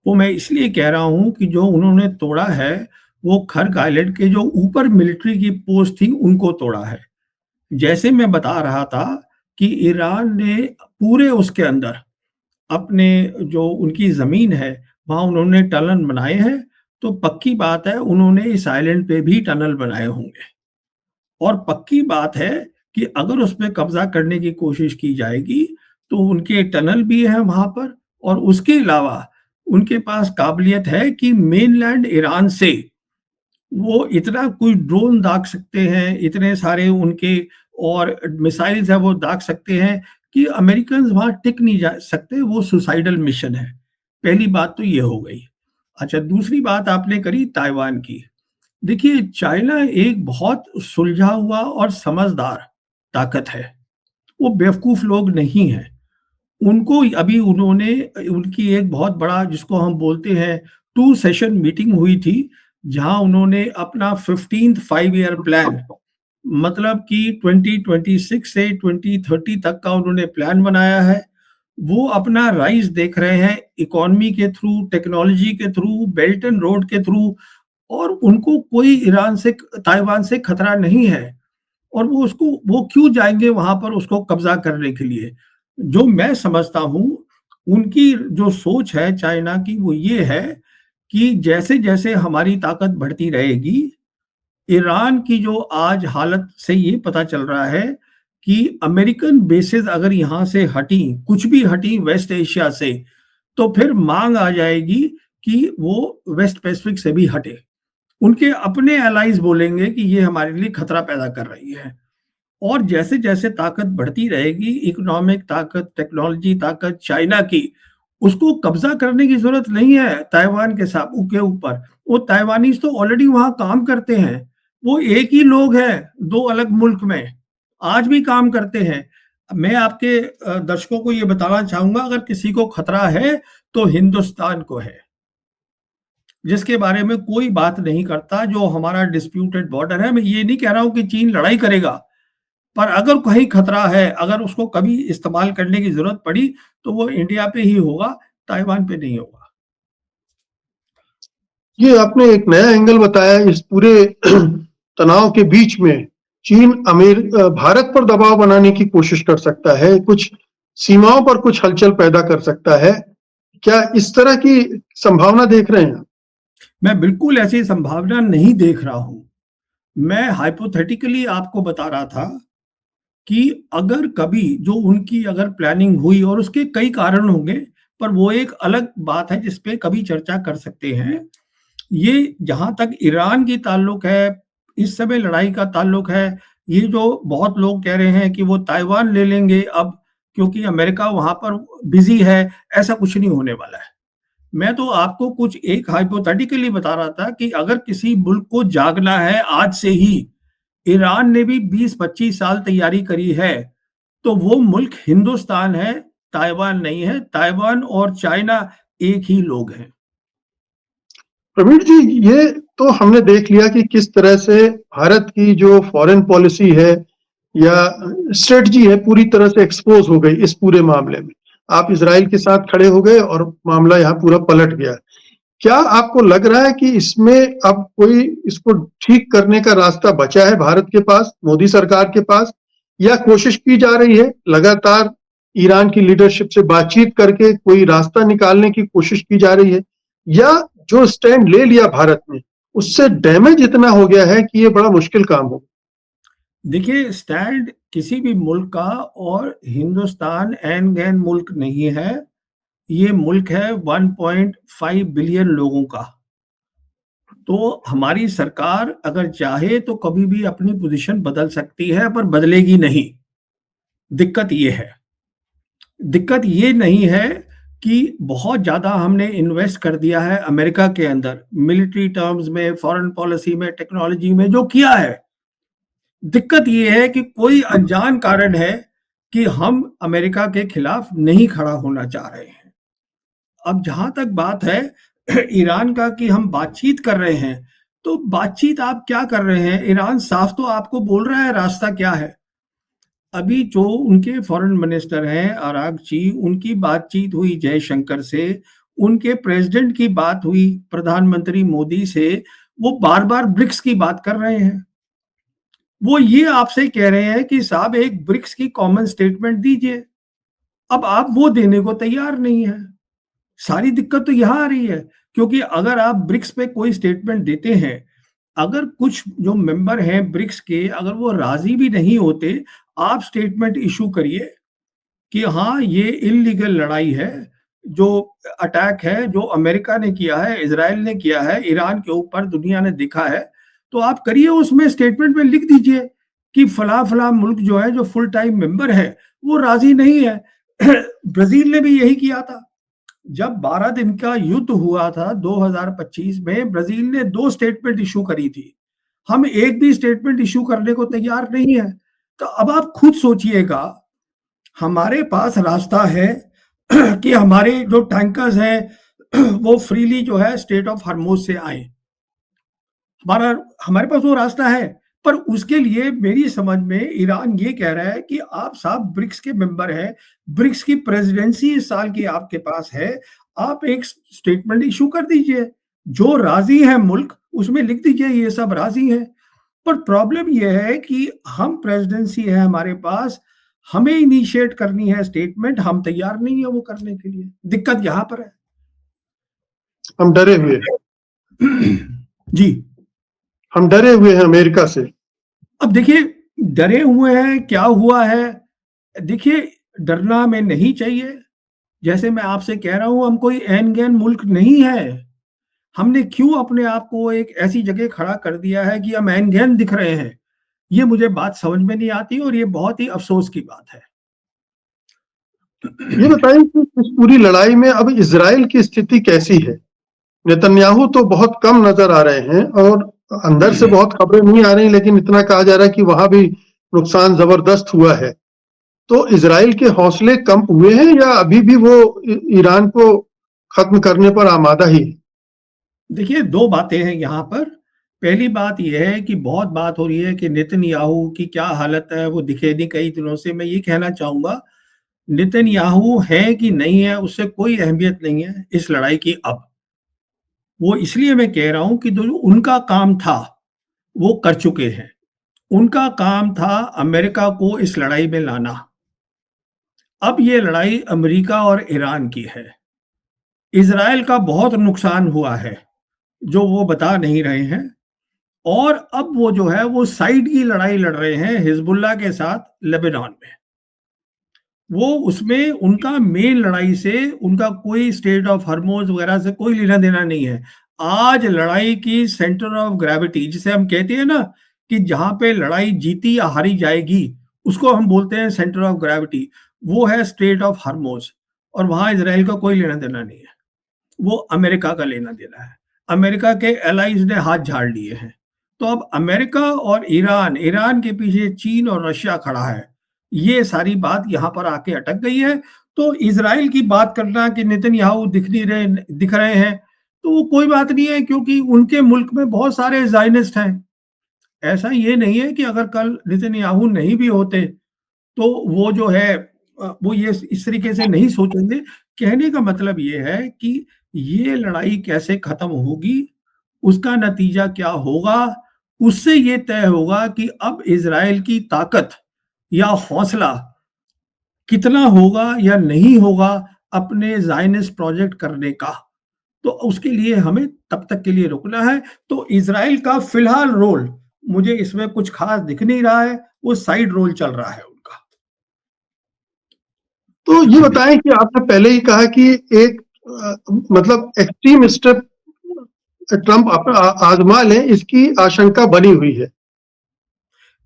वो मैं इसलिए कह रहा हूँ कि जो उन्होंने तोड़ा है, वो खर्ग आइलैंड के जो ऊपर मिलिट्री की पोस्ट थी, उनको तोड़ा है। जैसे मैं बता रहा था कि ईरान ने पूरे उसके अंदर अपने जो उनकी ज़मीन है, वहाँ उन्होंने टनल बनाए हैं, तो पक्की बात है उन्होंने इस आइलैंड पे भी टनल बनाए होंगे। और पक्की बात है कि अगर उसपे कब्ज़ा करने की कोशिश की जाएगी, तो उनके टनल भी हैं वहाँ पर और उसके अलावा उनके पास काबिलियत है कि मेनलैंड ईरान से वो इतना कोई ड्रोन दाग सकते हैं, इतने सारे उनके और मिसाइल्स हैं वो दाग सकते हैं कि अमेरिकन्स वहाँ टिक नहीं जा सकते, वो सुसाइडल मिशन है। पहली बात तो ये हो गई। अच्छा, दूसरी बात आपने करी ताइवान की। देखिए, चाइना एक बहुत सुलझा हुआ और समझदार ताकत है। वो बेवकूफ़ लोग नहीं हैं। उनको अभी उन्होंने उनकी एक बहुत बड़ा जिसको हम बोलते हैं 2 सेशन मीटिंग हुई थी, जहाँ उन्होंने अपना 15th 5 ईयर प्लान मतलब कि 2026 से 2030 तक का उन्होंने प्लान बनाया है। वो अपना राइज़ देख रहे हैं इकोनॉमी के थ्रू, टेक्नोलॉजी के थ्रू, बेल्ट एंड रोड के थ्रू और उनको कोई ईरान से ताइवान से खतरा नहीं है। और वो क्यों जाएँगे वहाँ पर उसको कब्ज़ा करने के लिए? जो मैं समझता हूँ, उनकी जो सोच है चाइना की वो ये है कि जैसे-जैसे हमारी ताकत बढ़ती रहेगी, ईरान की जो आज हालत से ये पता चल रहा है कि अमेरिकन बेसेस अगर यहाँ से हटी, कुछ भी हटी वेस्ट एशिया से, तो फिर माँग आ जाएगी कि वो वेस्ट पैसिफिक से भी हटे। उनके अपने एलाइज़ बोलेंगे कि ये हमारे लिए खतरा पैदा कर रही है। और जैसे-जैसे ताकत बढ़ती रहेगी, इकोनॉमिक ताकत, टेक्नोलॉजी ताकत चाइना की, उसको कब्ज़ा करने की ज़रूरत नहीं है ताइवान के ऊपर। वो ताइवानीज़ तो ऑलरेडी वहाँ काम करते हैं। वो एक ही लोग हैं, 2 अलग मुल्क में, आज भी काम करते हैं। मैं आपके दर्शकों को ये बताना चाहूँगा अगर किसी को खतरा है, तो हिंदुस्तान को है, जिसके बारे में कोई बात नहीं करता, जो हमारा डिस्प्यूटेड बॉर्डर है। मैं ये नहीं कह रहा हूँ कि चीन लड़ाई करेगा, पर अगर कहीं खतरा है, अगर उसको कभी इस्तेमाल करने की ज़रूरत पड़ी, तो वो इंडिया पे ही होगा, ताइवान पे नहीं होगा।
ये आपने एक नया एंगल बताया इस पूरे तनाव के बीच में चीन भारत पर दबाव बनाने की कोशिश कर सकता है, कुछ सीमाओं पर कुछ हलचल पैदा कर सकता है। क्या इस तरह की संभावना देख रहे हैं?
मैं बिल्कुल ऐसी संभावना नहीं देख रहा हूँ। मैं हाइपोथेटिकली आपको बता रहा था कि अगर कभी जो उनकी अगर प्लानिंग हुई और उसके कई कारण होंगे, पर वो एक अलग बात है जिस पे कभी चर्चा कर सकते हैं। ये जहाँ तक ईरान की ताल्लुक है, इस समय लड़ाई का ताल्लुक है, ये जो बहुत लोग कह रहे हैं कि वो ताइवान ले लेंगे अब क्योंकि अमेरिका वहाँ पर बिज़ी है, ऐसा कुछ नहीं होने वाला है। मैं तो आपको कुछ एक हाइपोथेटिकली बता रहा था कि अगर किसी मुल्क को जागना है आज से ही, ईरान ने भी 20-25 साल तैयारी करी है, तो वो मुल्क हिंदुस्तान है, ताइवान नहीं है। ताइवान और चाइना एक ही लोग हैं।
प्रवीण जी, ये तो हमने देख लिया कि किस तरह से भारत की जो फॉरेन पॉलिसी है या स्ट्रेटजी है पूरी तरह से एक्सपोज हो गई इस पूरे मामले में। आप इजराइल के साथ खड़े हो गए और मामला यहाँ पूरा पलट गया। क्या आपको लग रहा है कि इसमें अब कोई इसको ठीक करने का रास्ता बचा है भारत के पास, मोदी सरकार के पास, या कोशिश की जा रही है लगातार ईरान की लीडरशिप से बातचीत करके कोई रास्ता निकालने की कोशिश की जा रही है, या जो स्टैंड ले लिया भारत ने उससे डैमेज इतना हो गया है कि ये बड़ा मुश्किल काम हो?
देखिए, स्टैंड किसी भी मुल्क का और हिंदुस्तान एन-गैन मुल्क नहीं है। ये मुल्क है 1.5 बिलियन लोगों का। तो हमारी सरकार अगर चाहे तो कभी भी अपनी पोज़ीशन बदल सकती है, पर बदलेगी नहीं। दिक्कत ये है। दिक्कत ये नहीं है कि बहुत ज़्यादा हमने इन्वेस्ट कर दिया है अमेरिका के अंदर, मिलिट्री टर्म्स में, फॉरेन पॉलिसी में, टेक्नोलॉजी में जो किया है। दिक्कत ये है कि कोई अनजान कारण है कि हम अमेरिका के खिलाफ नहीं खड़ा होना चाह रहे हैं। अब जहाँ तक बात है ईरान का कि हम बातचीत कर रहे हैं, तो बातचीत आप क्या कर रहे हैं? ईरान साफ तो आपको बोल रहा है रास्ता क्या है। अभी जो उनके फॉरेन मिनिस्टर हैं आराघची, उनकी बातचीत हुई जयशंकर से, उनके प्रेसिडेंट की बात हुई प्रधानमंत्री मोदी से, वो बार-बार ब्रिक्स की बात कर रहे हैं। वो ये आपसे कह रहे हैं कि साहब एक ब्रिक्स की कॉमन स्टेटमेंट दीजिए। अब आप वो देने को तैयार नहीं हैं। सारी दिक्कत तो यहाँ आ रही है, क्योंकि अगर आप ब्रिक्स पे कोई स्टेटमेंट देते हैं, अगर कुछ जो मेंबर हैं ब्रिक्स के अगर वो राज़ी भी नहीं होते, आप स्टेटमेंट इश्यू करिए कि हाँ, ये इल्लीगल लड़ाई है, जो अटैक है, जो अमेरिका ने किया है, इज़राइल ने किया है, ईरान के ऊपर दुनिया ने देखा है, तो आप करिए उसमें स्टेटमेंट में लिख दीजिए कि फला-फला मुल्क जो है, जो फुल टाइम मेंबर है, वो राज़ी नहीं है। ब्राज़ील ने भी यही किया था। जब 12 दिन का युद्ध हुआ था 2025 में, ब्राज़ील ने 2 स्टेटमेंट इश्यू करी थी। हम एक भी स्टेटमेंट इश्यू करने को तैयार नहीं हैं। तो अब आप खुद सोचिएगा, हमारे पास रास्ता है कि हमारे जो टैंकर्स हैं वो फ्रीली जो है स्ट्रेट ऑफ हॉर्मुज से आए। हमारा हमारे पास वो रास्ता है, पर उसके लिए मेरी समझ में ईरान ये कह रहा है कि आप साहब ब्रिक्स के मेंबर हैं, ब्रिक्स की प्रेसिडेंसी इस साल की आपके पास है, आप एक स्टेटमेंट इशू कर दीजिए। जो राजी है मुल्क उसमें लिख दीजिए ये सब राजी हैं। पर प्रॉब्लम ये है कि हम प्रेसिडेंसी है हमारे पास, हमें इनिशिएट करनी है स्टेटमेंट, हम तैयार नहीं है वो करने के लिए। दिक्कत यहाँ पर है।
हम डरे हुए हैं।
जी।
हम डरे हुए हैं अमेरिका से।
अब देखिए, डरे हुए हैं, क्या हुआ है? देखिए, डरना हमें नहीं चाहिए। जैसे मैं आपसे कह रहा हूँ, हम कोई ऐन-गैन मुल्क नहीं है। हमने क्यों अपने आप को एक ऐसी जगह खड़ा कर दिया है कि हम ऐन-गैन दिख रहे हैं? ये मुझे बात समझ में नहीं आती और ये बहुत ही अफ़सोस की बात है।
ये बताइए कि इस पूरी लड़ाई में अब इज़राइल की स्थिति कैसी है? नेतन्याहू तो बहुत कम नज़र आ रहे हैं और अंदर से बहुत खबरें नहीं आ रही, लेकिन इतना कहा जा रहा है कि वहाँ भी नुकसान ज़बरदस्त हुआ है। तो इज़राइल के हौसले कम हुए हैं या अभी भी वो ईरान को खत्म करने पर आमादा ही है?
देखिए, 2 बातें हैं यहाँ पर। पहली बात ये है कि बहुत बात हो रही है कि नेतन्याहू की क्या हालत है, वो दिखे नहीं कई दिनों से। मैं ये कहना चाहूँगा, नेतन्याहू है कि नहीं है, उससे कोई अहमियत नहीं है इस लड़ाई की अब। वो इसलिए मैं कह रहा हूँ कि जो उनका काम था, वो कर चुके हैं। उनका काम था अमेरिका को इस लड़ाई में लाना। अब ये लड़ाई अमेरिका और ईरान की है। इज़राइल का बहुत नुकसान हुआ है, जो वो बता नहीं रहे हैं। और अब वो जो है वो साइड की लड़ाई लड़ रहे हैं हिजबुल्लाह के साथ लेबनान में। वो उसमें उनका मेन लड़ाई से उनका कोई स्टेट ऑफ हॉर्मुज़ वगैरह से कोई लेना-देना नहीं है। आज लड़ाई की सेंटर ऑफ ग्रेविटी जिसे हम कहते हैं ना कि जहाँ पे लड़ाई जीती या हारी जाएगी, उसको हम बोलते हैं सेंटर ऑफ ग्रेविटी, वो है स्ट्रेट ऑफ हॉर्मुज़ और वहाँ इज़राइल का कोई लेना-देना नहीं है। वो अमेरिका का लेना-देना है। अमेरिका के एलाइज़ ने हाथ झाड़ लिए हैं। तो अब अमेरिका और ईरान, ईरान के पीछे चीन और रशिया खड़ा है। ये सारी बात यहाँ पर आके अटक गई है। तो इज़राइल की बात करना कि नेतन्याहू दिख रहे हैं, तो वो कोई बात नहीं है क्योंकि उनके मुल्क में बहुत सारे ज़ायनिस्ट हैं। ऐसा ये नहीं है कि अगर कल नेतन्याहू नहीं भी होते तो वो जो है वो ये इस तरीके से नहीं सोचेंगे। कहने का मतलब ये है कि ये लड़ाई कैसे खत्म होगी, उसका नतीजा क्या होगा, उससे ये तय होगा कि अब इज़राइल की ताकत या हौसला कितना होगा या नहीं होगा अपने ज़ायनिस्ट प्रोजेक्ट करने का। तो उसके लिए हमें तब तक के लिए रुकना है। तो इज़राइल का फ़िलहाल रोल मुझे इसमें कुछ ख़ास दिख नहीं रहा है, वो साइड रोल चल रहा है उनका।
तो ये बताएं कि आपने पहले ही कहा कि एक मतलब एक्सट्रीम स्टेप ट्रंप आजमा ले, इसकी आशंका बनी हुई है।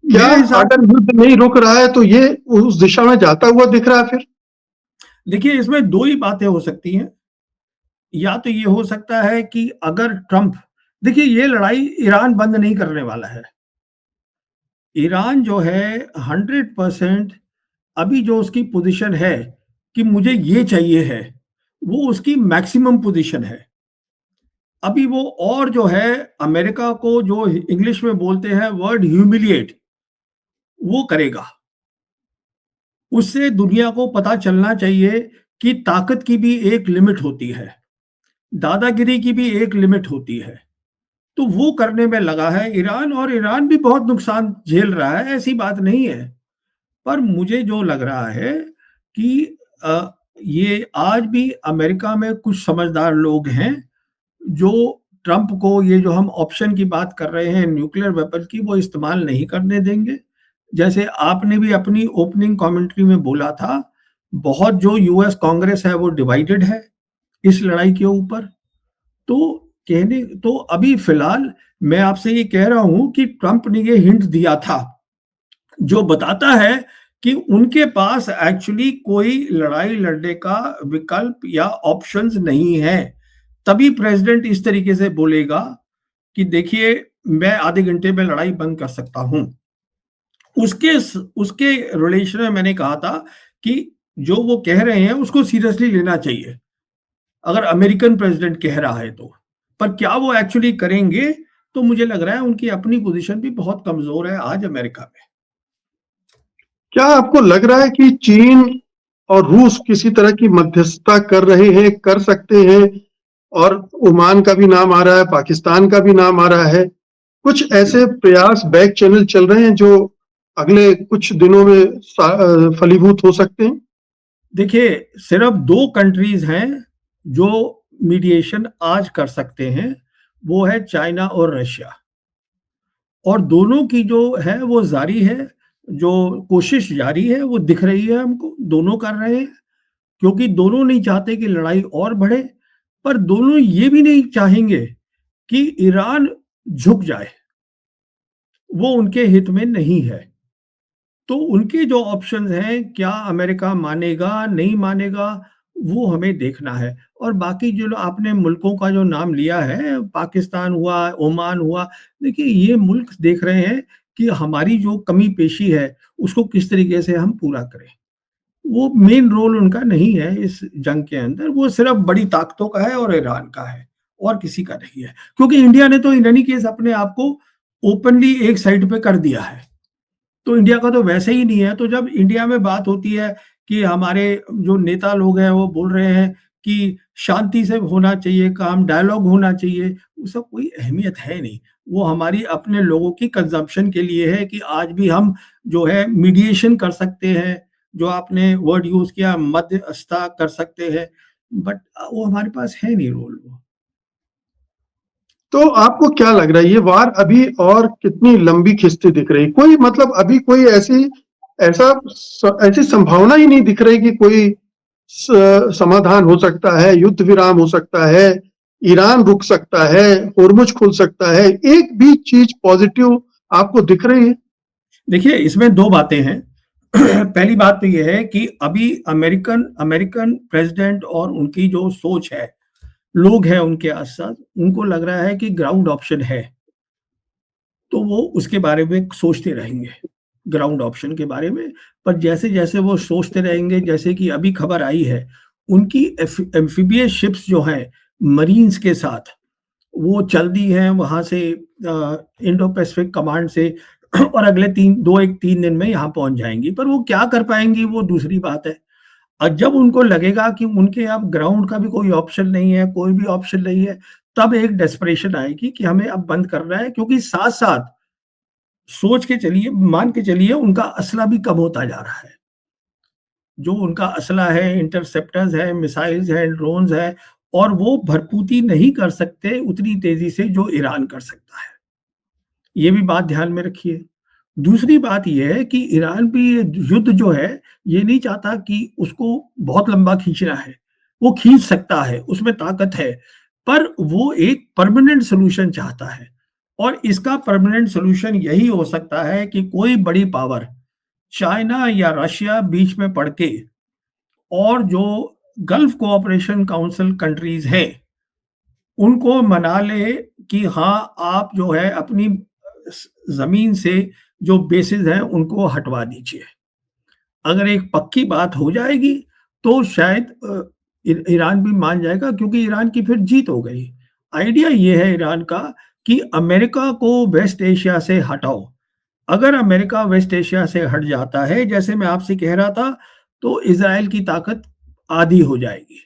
क्या
मेरे हिसाब
अगर युद्ध नहीं रुक रहा है तो ये उस दिशा में जाता हुआ दिख रहा है फिर?
देखिए, इसमें 2 ही बातें हो सकती हैं। या तो ये हो सकता है कि अगर ट्रंप, देखिए ये लड़ाई ईरान बंद नहीं करने वाला है। ईरान जो है 100% अभी जो उसकी पोज़ीशन है कि मुझे ये चाहिए है, वो उसकी मैक्सिमम पोज़ीशन है। अभी वो और जो है अमेरिका को जो इंग्लिश में बोलते हैं वर्ड ह्यूमिलिएट, वो करेगा। उससे दुनिया को पता चलना चाहिए कि ताकत की भी एक लिमिट होती है, दादागिरी की भी एक लिमिट होती है। तो वो करने में लगा है ईरान और ईरान भी बहुत नुकसान झेल रहा है, ऐसी बात नहीं है। पर मुझे जो लग रहा है कि ये आज भी अमेरिका में कुछ समझदार लोग हैं, जो ट्रंप को ये जो हम ऑप्शन की बात कर रहे हैं न्यूक्लियर वेपन की, वो इस्तेमाल नहीं करने देंगे। जैसे आपने भी अपनी ओपनिंग कमेंट्री में बोला था, बहुत जो यूएस कांग्रेस है वो डिवाइडेड है इस लड़ाई के ऊपर। तो कहने तो अभी फिलहाल मैं आपसे ये कह रहा हूँ कि ट्रंप ने ये हिंट दिया था, जो बताता है कि उनके पास एक्चुअली कोई लड़ाई लड़ने का विकल्प या ऑप्शंस नहीं है। तभी प्रेसिडेंट इस तरीके से बोलेगा कि देखिए मैं आधे घंटे में लड़ाई बंद कर सकता हूँ। उसके रिलेशन में मैंने कहा था कि जो वो कह रहे हैं उसको सीरियसली लेना चाहिए, अगर अमेरिकन प्रेसिडेंट कह रहा है तो। पर क्या वो एक्चुअली करेंगे, तो मुझे लग रहा है उनकी अपनी पोजीशन भी बहुत कमजोर है आज अमेरिका में।
क्या आपको लग रहा है कि चीन और रूस किसी तरह की मध्यस्थता कर रहे हैं, कर सकते हैं? और ओमान का भी नाम आ रहा है, पाकिस्तान का भी नाम आ रहा है। कुछ ऐसे प्रयास बैक चैनल चल रहे हैं जो अगले कुछ दिनों में फलीभूत हो सकते हैं?
देखिए, सिर्फ 2 कंट्रीज हैं जो मीडिएशन आज कर सकते हैं, वो है चाइना और रशिया। और दोनों की जो है वो जारी है, जो कोशिश जारी है वो दिख रही है हमको, दोनों कर रहे हैं, क्योंकि दोनों नहीं चाहते कि लड़ाई और बढ़े, पर दोनों ये भी नहीं चाहेंगे कि ईरान झुक जाए, वो उनके हित में नहीं है। तो उनके जो ऑप्शंस हैं, क्या अमेरिका मानेगा, नहीं मानेगा, वो हमें देखना है। और बाकी जो आपने मुल्कों का जो नाम लिया है, पाकिस्तान हुआ, ओमान हुआ, देखिए ये मुल्क देख रहे हैं कि हमारी जो कमी पेशी है, उसको किस तरीके से हम पूरा करें। वो मेन रोल उनका नहीं है इस जंग के अंदर, वो सिर्फ बड़ी ताकतों का है और ईरान का है, और किसी का नहीं है। क्योंकि इंडिया ने तो इन एनी केस अपने आप को ओपनली एक साइड पे कर दिया है। तो इंडिया का तो वैसे ही नहीं है। तो जब इंडिया में बात होती है कि हमारे जो नेता लोग हैं वो बोल रहे हैं कि शांति से होना चाहिए काम, डायलॉग होना चाहिए, उसका कोई अहमियत है नहीं। वो हमारी अपने लोगों की कंजम्पशन के लिए है कि आज भी हम जो है मीडिएशन कर सकते हैं, जो आपने वर्ड यूज किया मध्यस्थता कर सकते हैं, बट वो हमारे पास है नहीं रोल वो।
तो आपको क्या लग रहा है ये वार अभी और कितनी लंबी खिंचती दिख रही? कोई मतलब अभी कोई ऐसी संभावना ही नहीं दिख रही कि कोई समाधान हो सकता है, युद्ध विराम हो सकता है, ईरान रुक सकता है, होर्मुज खुल सकता है। एक भी चीज पॉजिटिव आपको दिख रही है?
देखिए, इसमें 2 बातें हैं। पहली बात तो ये है कि अभी अमेरिकन अमेरिकन प्रेसिडेंट और उनकी जो सोच है, लोग हैं उनके आस-पास, उनको लग रहा है कि ग्राउंड ऑप्शन है, तो वो उसके बारे में सोचते रहेंगे, ग्राउंड ऑप्शन के बारे में। पर जैसे-जैसे वो सोचते रहेंगे, जैसे कि अभी खबर आई है, उनकी एम्फिबियस शिप्स जो हैं, मरीन्स के साथ, वो चल दी हैं वहाँ से इंडो पैसिफिक कमांड से, और अगले 3 दिन में यहाँ पहुँच जाएँगी। पर वो क्या कर पाएँगी, वो दूसरी बात है। और जब उनको लगेगा कि उनके अब ग्राउंड का भी कोई ऑप्शन नहीं है, कोई भी ऑप्शन नहीं है, तब एक डेस्परेशन आएगी कि हमें अब बंद करना है, क्योंकि साथ-साथ सोच के चलिए, मान के चलिए, उनका असला भी कम होता जा रहा है। जो उनका असला है, इंटरसेप्टर्स है, मिसाइल्स हैं, ड्रोन्स हैं, और वो भरपूर्ति नहीं कर सकते उतनी तेज़ी से जो ईरान कर सकता है। ये भी बात ध्यान में रखिए। दूसरी बात ये है कि ईरान भी ये युद्ध जो है, ये नहीं चाहता कि उसको बहुत लंबा खींचना है। वो खींच सकता है, उसमें ताकत है, पर वो एक परमानेंट सॉल्यूशन चाहता है। और इसका परमानेंट सॉल्यूशन यही हो सकता है कि कोई बड़ी पावर, चाइना या रशिया, बीच में पड़ के, और जो गल्फ कोऑपरेशन काउंसिल कंट्रीज़ हैं, उनको मना ले कि हाँ, आप जो है अपनी ज़मीन से जो बेसेस हैं उनको हटवा दीजिए। अगर एक पक्की बात हो जाएगी, तो शायद ईरान भी मान जाएगा, क्योंकि ईरान की फिर जीत हो गई। आइडिया ये है ईरान का कि अमेरिका को वेस्ट एशिया से हटाओ। अगर अमेरिका वेस्ट एशिया से हट जाता है, जैसे मैं आपसे कह रहा था, तो इज़राइल की ताकत आधी हो जाएगी।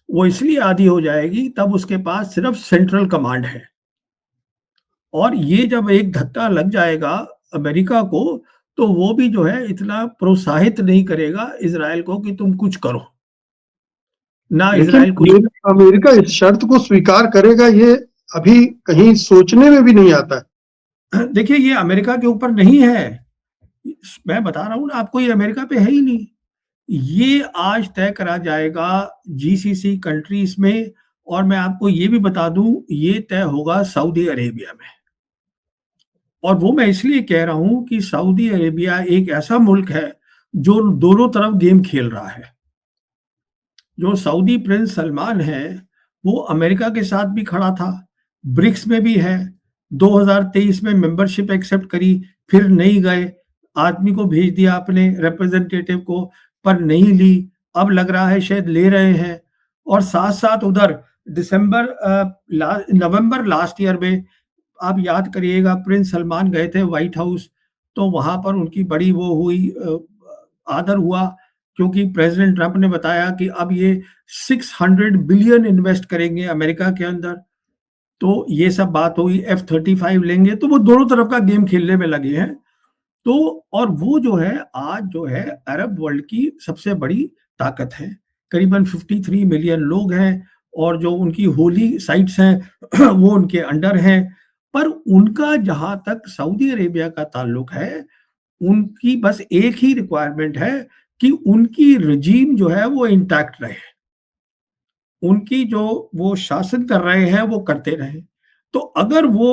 वो इसलिए आधी हो जाएगी, तब उसके पास सिर्फ सेंट्रल कमांड है। और ये जब एक धक्का लग जाएगा अमेरिका को, तो वो भी जो है इतना प्रोत्साहित नहीं करेगा इज़राइल को कि तुम कुछ करो। ना
लेकिन
इज़राइल कुछ
अमेरिका इस शर्त को स्वीकार करेगा, ये अभी कहीं सोचने में भी नहीं आता है।
देखिए, ये अमेरिका के ऊपर नहीं है। मैं बता रहा हूँ ना आपको, ये अमेरिका पे है ही नहीं। ये आज तय करा जाएगा जीसीसी कंट्रीज़ में, और मैं आपको ये भी बता दूँ, ये तय होगा सऊदी अरेबिया में। और वो मैं इसलिए कह रहा हूँ कि सऊदी अरेबिया एक ऐसा मुल्क है जो दोनों तरफ गेम खेल रहा है। जो सऊदी प्रिंस सलमान है, वो अमेरिका के साथ भी खड़ा था, ब्रिक्स में भी है, 2023 में मेंबरशिप एक्सेप्ट करी, फिर नहीं गए, आदमी को भेज दिया अपने रिप्रेजेंटेटिव को, पर नहीं ली, अब लग रहा है शायद ले रहे हैं। और साथ-साथ उधर नवंबर लास्ट ईयर में आप याद करिएगा प्रिंस सलमान गए थे व्हाइट हाउस, तो वहाँ पर उनकी बड़ी वो हुई आदर हुआ क्योंकि प्रेज़िडेंट ट्रंप ने बताया कि अब ये 600 बिलियन इन्वेस्ट करेंगे अमेरिका के अंदर। तो ये सब बात हुई, F-35 लेंगे, तो वो दोनों तरफ का गेम खेलने में लगे हैं। तो और वो जो है आज जो है अरब वर्ल्ड की सबसे बड़ी ताकत है। करीबन 53 मिलियन लोग हैं और जो उनकी होली साइट्स हैं वो उनके अंडर हैं। पर उनका जहाँ तक सऊदी अरेबिया का ताल्लुक है, उनकी बस एक ही रिक्वायरमेंट है कि उनकी रेजीम जो है वो इंटैक्ट रहे। उनकी जो वो शासन कर रहे हैं वो करते रहें। तो अगर वो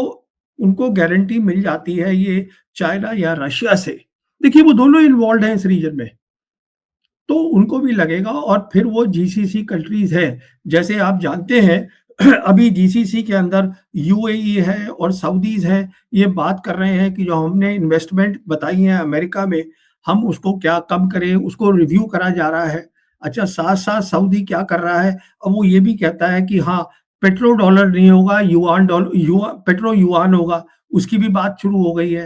उनको गारंटी मिल जाती है ये चाइना या रशिया से, देखिए वो दोनों इन्वॉल्व्ड हैं इस रीजन में, तो उनको भी लगेगा। और फिर वो जीसीसी कंट्रीज है, जैसे आप जानते हैं अभी जीसीसी के अंदर यूएई है और सऊदीज हैं, ये बात कर रहे हैं कि जो हमने इन्वेस्टमेंट बताई है अमेरिका में, हम उसको क्या कम करें, उसको रिव्यू करा जा रहा है। अच्छा, साथ साथ सऊदी क्या कर रहा है, अब वो ये भी कहता है कि हाँ, पेट्रो डॉलर नहीं होगा, युआन डॉलर, पेट्रो युआन होगा, उसकी भी बात शुरू हो गई है।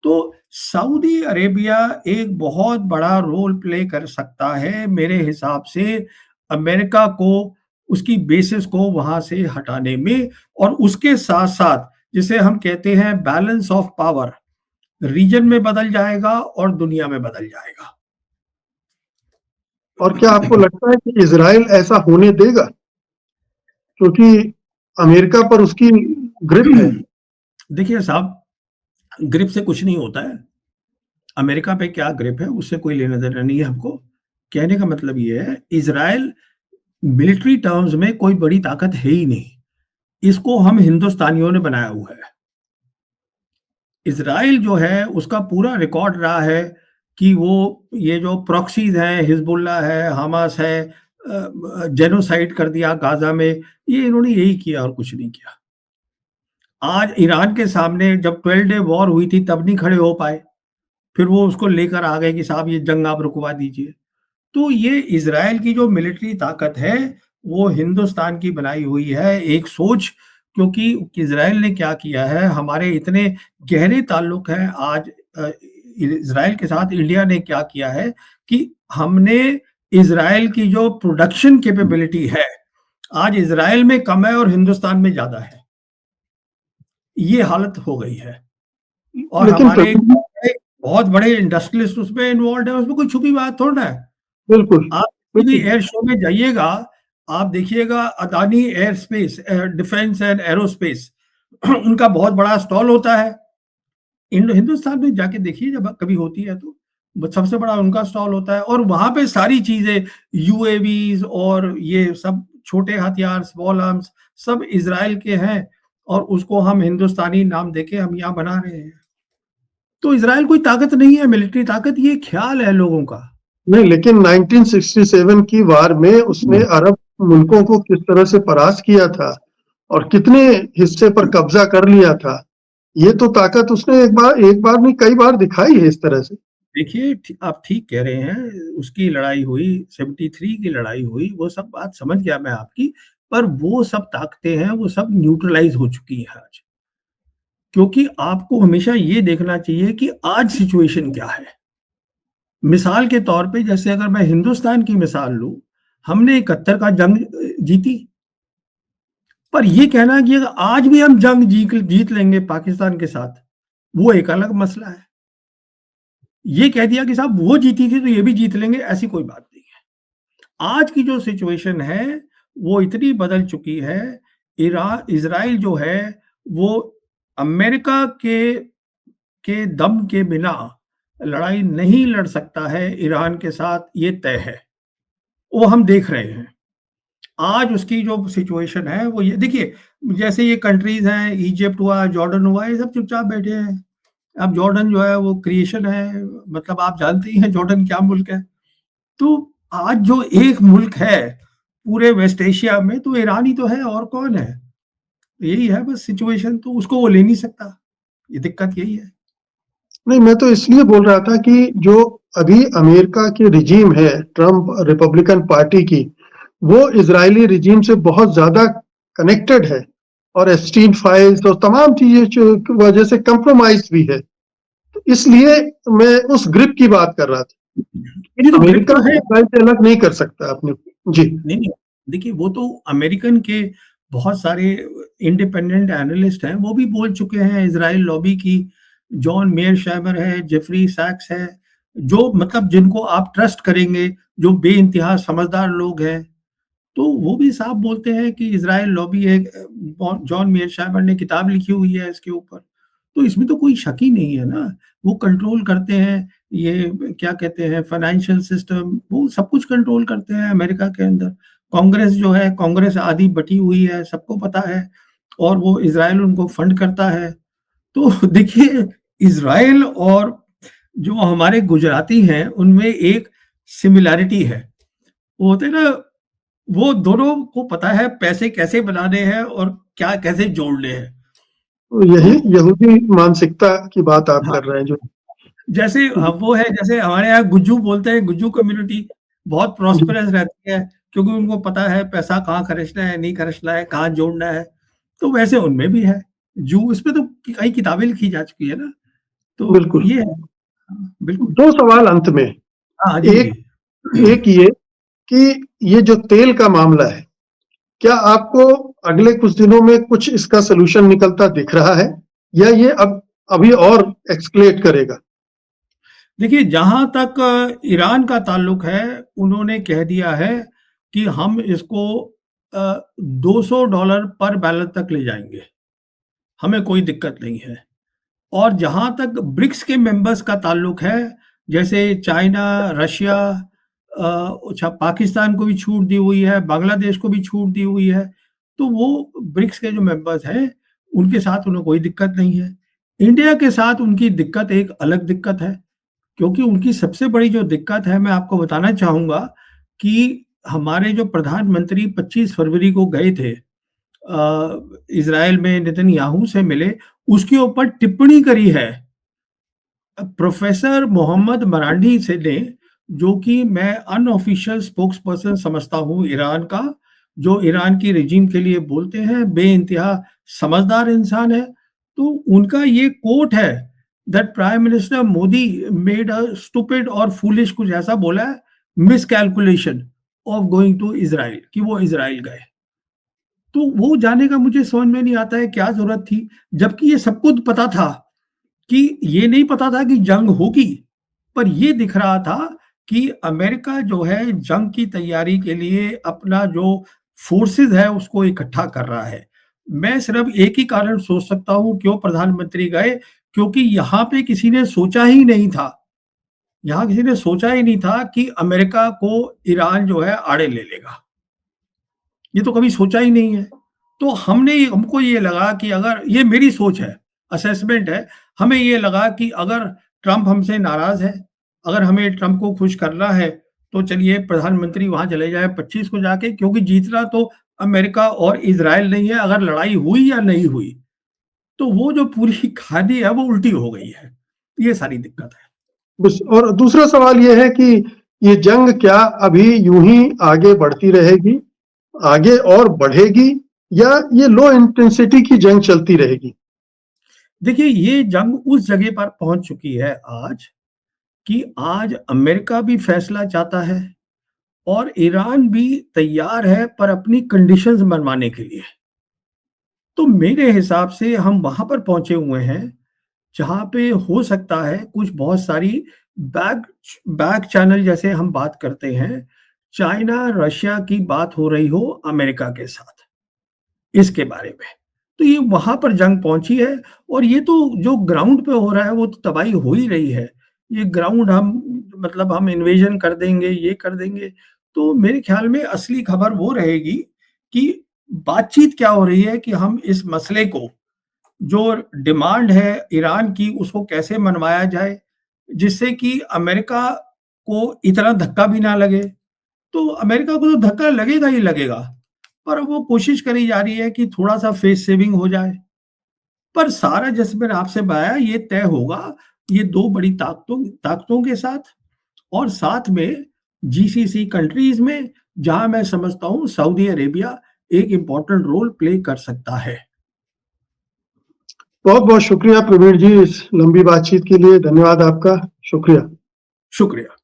तो सऊदी अरेबिया एक बहुत बड़ा रोल प्ले कर सकता है मेरे हिसाब से, अमेरिका को उसकी बेसिस को वहां से हटाने में। और उसके साथ साथ जिसे हम कहते हैं बैलेंस ऑफ पावर, रीजन में बदल जाएगा और दुनिया में बदल जाएगा।
और क्या आपको लगता है कि इजराइल ऐसा होने देगा, क्योंकि अमेरिका पर उसकी ग्रिप है?
देखिए साहब, ग्रिप से कुछ नहीं होता है। अमेरिका पे क्या ग्रिप है उससे कोई लेना देना नहीं है हमको। कहने का मतलब ये है, इजराइल मिलिट्री टर्म्स में कोई बड़ी ताकत है ही नहीं। इसको हम हिंदुस्तानियों ने बनाया हुआ है। इज़राइल जो है उसका पूरा रिकॉर्ड रहा है कि वो ये जो प्रॉक्सीज़ हैं, हिज़्बुल्लाह है, हमास है, जेनोसाइड कर दिया गाज़ा में, ये इन्होंने यही किया और कुछ नहीं किया। आज ईरान के सामने जब 12 डे वॉर हुई थी तब नहीं खड़े हो पाए, फिर वो उसको लेकर आ गए कि साहब ये जंग आप रुकवा दीजिए। तो ये इज़राइल की जो मिलिट्री ताकत है, वो हिंदुस्तान की बनाई हुई है एक सोच। क्योंकि इज़राइल ने क्या किया है, हमारे इतने गहरे ताल्लुक हैं आज इज़राइल के साथ। इंडिया ने क्या किया है कि हमने इज़राइल की जो प्रोडक्शन कैपेबिलिटी है, आज इज़राइल में कम है और हिंदुस्तान में ज़्यादा है। ये हालत हो गई है। और
लेकिन
हमारे एक बहुत बड़े इंडस्ट्रियलिस्ट उसमें इन्वॉल्वड है, उसमें कोई छुपी बात थोड़ा ना है।
बिल्कुल,
आप किसी भी एयर शो में जाइएगा, आप देखिएगा Adani air space, defence and aerospace उनका बहुत बड़ा स्टॉल होता है। हिंदुस्तान में जाके देखिए जब कभी होती है तो सबसे बड़ा उनका स्टॉल होता है। और वहां पे सारी चीजें, यूएवीज और ये सब छोटे हथियार, स्मॉल आर्म्स, सब इजराइल के हैं और उसको हम हिंदुस्तानी नाम देके हम यहाँ बना रहे हैं। तो इजराइल कोई ताकत नहीं है, मिलिट्री ताकत, ये ख्याल है लोगों का।
नहीं, लेकिन 1967 की वार में उसने अरब मुल्कों को किस तरह से परास्त किया था और कितने हिस्से पर कब्जा कर लिया था, ये तो ताकत उसने एक बार नहीं कई बार दिखाई है इस तरह से।
देखिए, आप ठीक कह रहे हैं, उसकी लड़ाई हुई, 73 की लड़ाई हुई, वो सब बात समझ गया मैं आपकी। पर वो सब ताकतें हैं, वो सब न्यूट्रलाइज़ हो चुकी हैं आज। क्योंकि आपको हमेशा ये देखना चाहिए कि आज सिचुएशन क्या है। मिसाल के तौर पे जैसे अगर मैं हिंदुस्तान की मिसाल लूँ, हमने 71 का जंग जीती। पर ये कहना कि अगर आज भी हम जंग जीत लेंगे पाकिस्तान के साथ, वो एक अलग मसला है। ये कह दिया कि साहब वो जीती थी तो ये भी जीत लेंगे, ऐसी कोई बात नहीं है। आज की जो सिचुएशन है वो इतनी बदल चुकी है। इज़राइल जो है वो अमेरिका के दम के बिना लड़ाई नहीं लड़ सकता है ईरान के साथ, ये तय है। वो हम देख रहे हैं। आज उसकी जो सिचुएशन है वो ये देखिए, जैसे ये कंट्रीज़ हैं, इजिप्ट हुआ, जॉर्डन हुआ, ये सब चुपचाप बैठे हैं। अब जॉर्डन जो है वो क्रिएशन है, मतलब आप जानते ही हैं जॉर्डन क्या मुल्क है। तो आज जो एक मुल्क है पूरे वेस्ट एशिया में, तो ईरान ही तो है, और कौन है? यही है बस सिचुएशन, तो उसको वो ले नहीं सकता। ये दिक्कत यही है।
नहीं, मैं तो इसलिए बोल रहा था कि जो अभी अमेरिका की रिजीम है, ट्रम्प रिपब्लिकन पार्टी की, वो इजरायली रिजीम से बहुत ज्यादा कनेक्टेड है और एप्स्टीन फाइल्स और तमाम चीजें की वजह से कंप्रोमाइज भी है। तो इसलिए मैं उस ग्रिप की बात कर रहा था।
ये तो ग्रिप
अमेरिका
तो है।
इजराइल से अलग नहीं कर सकता अपने। जी।
नहीं, नहीं, देखिए वो तो अमेरिकन के बहुत सारे इंडिपेंडेंट एनालिस्ट हैं, वो भी बोल चुके हैं। इज़राइल लॉबी की जॉन मेयरशाइमर है, जेफरी सैक्स है, जो मतलब जिनको आप ट्रस्ट करेंगे, जो बेइंतहा समझदार लोग हैं, तो वो भी साफ बोलते हैं कि इज़राइल लॉबी है। जॉन मेयरशाइमर ने किताब लिखी हुई है इसके ऊपर। तो इसमें तो कोई शक ही नहीं है ना। वो कंट्रोल करते हैं, ये क्या कहते हैं फाइनेंशियल सिस्टम, वो सब कुछ कंट्रोल करते हैं अमेरिका के अंदर। कांग्रेस जो है, कांग्रेस आधी बटी हुई है, सबको पता है, और वो इज़राइल उनको फंड करता है। तो देखिए, इज़राइल और जो हमारे गुजराती हैं, उनमें एक सिमिलैरिटी है। वो होते हैं ना, वो दोनों को पता है पैसे कैसे बनाने हैं और क्या कैसे जोड़ने हैं।
तो
तो
यही यहूदी मानसिकता की बात आप
हाँ,
कर रहे हैं जो।
जैसे वो है, जैसे हमारे यहाँ गुज्जू बोलते हैं, गुज्जू कम्युनिटी बहुत
जी,
प्रॉस्पेरस रहती है, क्योंकि उनको पता है पैसा कहाँ खर्चना है, नहीं खर्चना है, कहाँ जोड़ना है। तो वैसे उनमें भी है। जू इसपे तो कई किताबें लिखी जा चुकी है ना, तो
बिल्कुल।
ये है। हाँ, बिल्कुल।
दो सवाल अंत में।
हाँ, जी,
एक
जी।
एक ये कि ये जो तेल का मामला है, क्या आपको अगले कुछ दिनों में कुछ इसका सलूशन निकलता दिख रहा है, या ये अब अभी और एक्सक्लेट करेगा?
देखिए, जहाँ तक ईरान का ताल्लुक है, उन्होंने कह दिया है कि हम इसको $200 पर बैरल तक ले जाएँगे, हमें कोई दिक्कत नहीं है। और जहाँ तक ब्रिक्स के मेंबर्स का ताल्लुक है, जैसे चाइना, रशिया, अच्छा पाकिस्तान को भी छूट दी हुई है, बांग्लादेश को भी छूट दी हुई है, तो वो ब्रिक्स के जो मेंबर्स हैं, उनके साथ उन्हें कोई दिक्कत नहीं है। इंडिया के साथ उनकी दिक्कत एक अलग दिक्कत है, क्योंकि उनकी सबसे बड़ी जो दिक्कत है, मैं आपको बताना चाहूँगा कि हमारे जो प्रधानमंत्री 25 फरवरी को गए थे इज़राइल में नेतन्याहू से मिले, उसके ऊपर टिप्पणी करी है प्रोफेसर मोहम्मद मरांडी से ने, जो कि मैं अनऑफिशियल स्पोक्सपर्सन समझता हूँ ईरान का, जो ईरान की रिजीम के लिए बोलते हैं, बेइंतहा समझदार इंसान है। तो उनका ये कोट है that prime minister Modi made a stupid और फूलिश, कुछ ऐसा बोला है, miscalculation of going to Israel, कि वो इज़राइल गए। तो वो जाने का मुझे समझ में नहीं आता है क्या ज़रूरत थी, जबकि ये सब कुछ पता था। कि ये नहीं पता था कि जंग होगी, पर ये दिख रहा था कि अमेरिका जो है जंग की तैयारी के लिए अपना जो फोर्सेस है उसको इकट्ठा कर रहा है। मैं सिर्फ एक ही कारण सोच सकता हूँ क्यों प्रधानमंत्री गए, क्योंकि यहाँ पे किसी ने सोचा ही नहीं था, यहाँ किसी ने सोचा ही नहीं था कि अमेरिका को ईरान जो है आड़े ले लेगा। ये तो कभी सोचा ही नहीं है। तो हमको ये लगा कि अगर ये मेरी सोच है, असेसमेंट है, हमें ये लगा कि अगर ट्रम्प हमसे नाराज़ है, अगर हमें ट्रम्प को खुश करना है, तो चलिए प्रधानमंत्री वहाँ चले जाएँ 25 को जाके, क्योंकि जीतना तो अमेरिका और इज़राइल नहीं है, अगर लड़ाई हुई या नहीं हुई, तो वो जो पूरी कहानी है वो उल्टी हो गई है। ये सारी दिक्कत है।
बस, और दूसरा सवाल ये है कि ये जंग क्या अभी यूं ही आगे बढ़ती रहेगी, आगे और बढ़ेगी, या ये लो इंटेंसिटी की जंग चलती रहेगी?
देखिए, ये जंग उस जगह पर पहुँच चुकी है आज, कि आज अमेरिका भी फैसला चाहता है और ईरान भी तैयार है, पर अपनी कंडीशंस मनवाने के लिए। तो मेरे हिसाब से हम वहां पर पहुंचे हुए हैं जहां पे हो सकता है कुछ बहुत सारी बैक बैक चैनल, जैसे हम बात करते हैं, चाइना रशिया की बात हो रही हो अमेरिका के साथ इसके बारे में। तो ये वहां पर जंग पहुंची है, और ये तो जो ग्राउंड पे हो रहा है वो तो तबाही हो ही रही है। ये ग्राउंड हम मतलब हम इन्वेजन कर देंगे, ये कर देंगे। तो मेरे ख्याल में असली खबर वो रहेगी कि बातचीत क्या हो रही है, कि हम इस मसले को, जो डिमांड है ईरान की, उसको कैसे मनवाया जाए, जिससे कि अमेरिका को इतना धक्का भी ना लगे। तो अमेरिका को तो धक्का लगेगा ही लगेगा, पर वो कोशिश करी जा रही है कि थोड़ा-सा फेस सेविंग हो जाए। पर सारा जैसे मैंने आपसे बताया, ये तय होगा ये 2 बड़ी ताकतों ताकतों के साथ, और साथ में जीसीसी कंट्रीज में, जहां मैं समझता हूं सऊदी अरेबिया एक इम्पोर्टेंट रोल प्ले कर सकता है।
बहुत बहुत शुक्रिया प्रवीण जी इस लंबी बातचीत के लिए। धन्यवाद आपका। शुक्रिया।
शुक्रिया।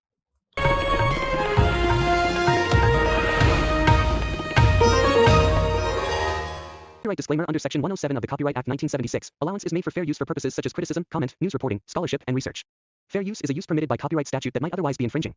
Copyright disclaimer under Section 107 of the Copyright Act 1976. Allowance is made for fair use for purposes such as criticism, comment, news reporting, scholarship, and research. Fair use is a use permitted by copyright statute that might otherwise be infringing.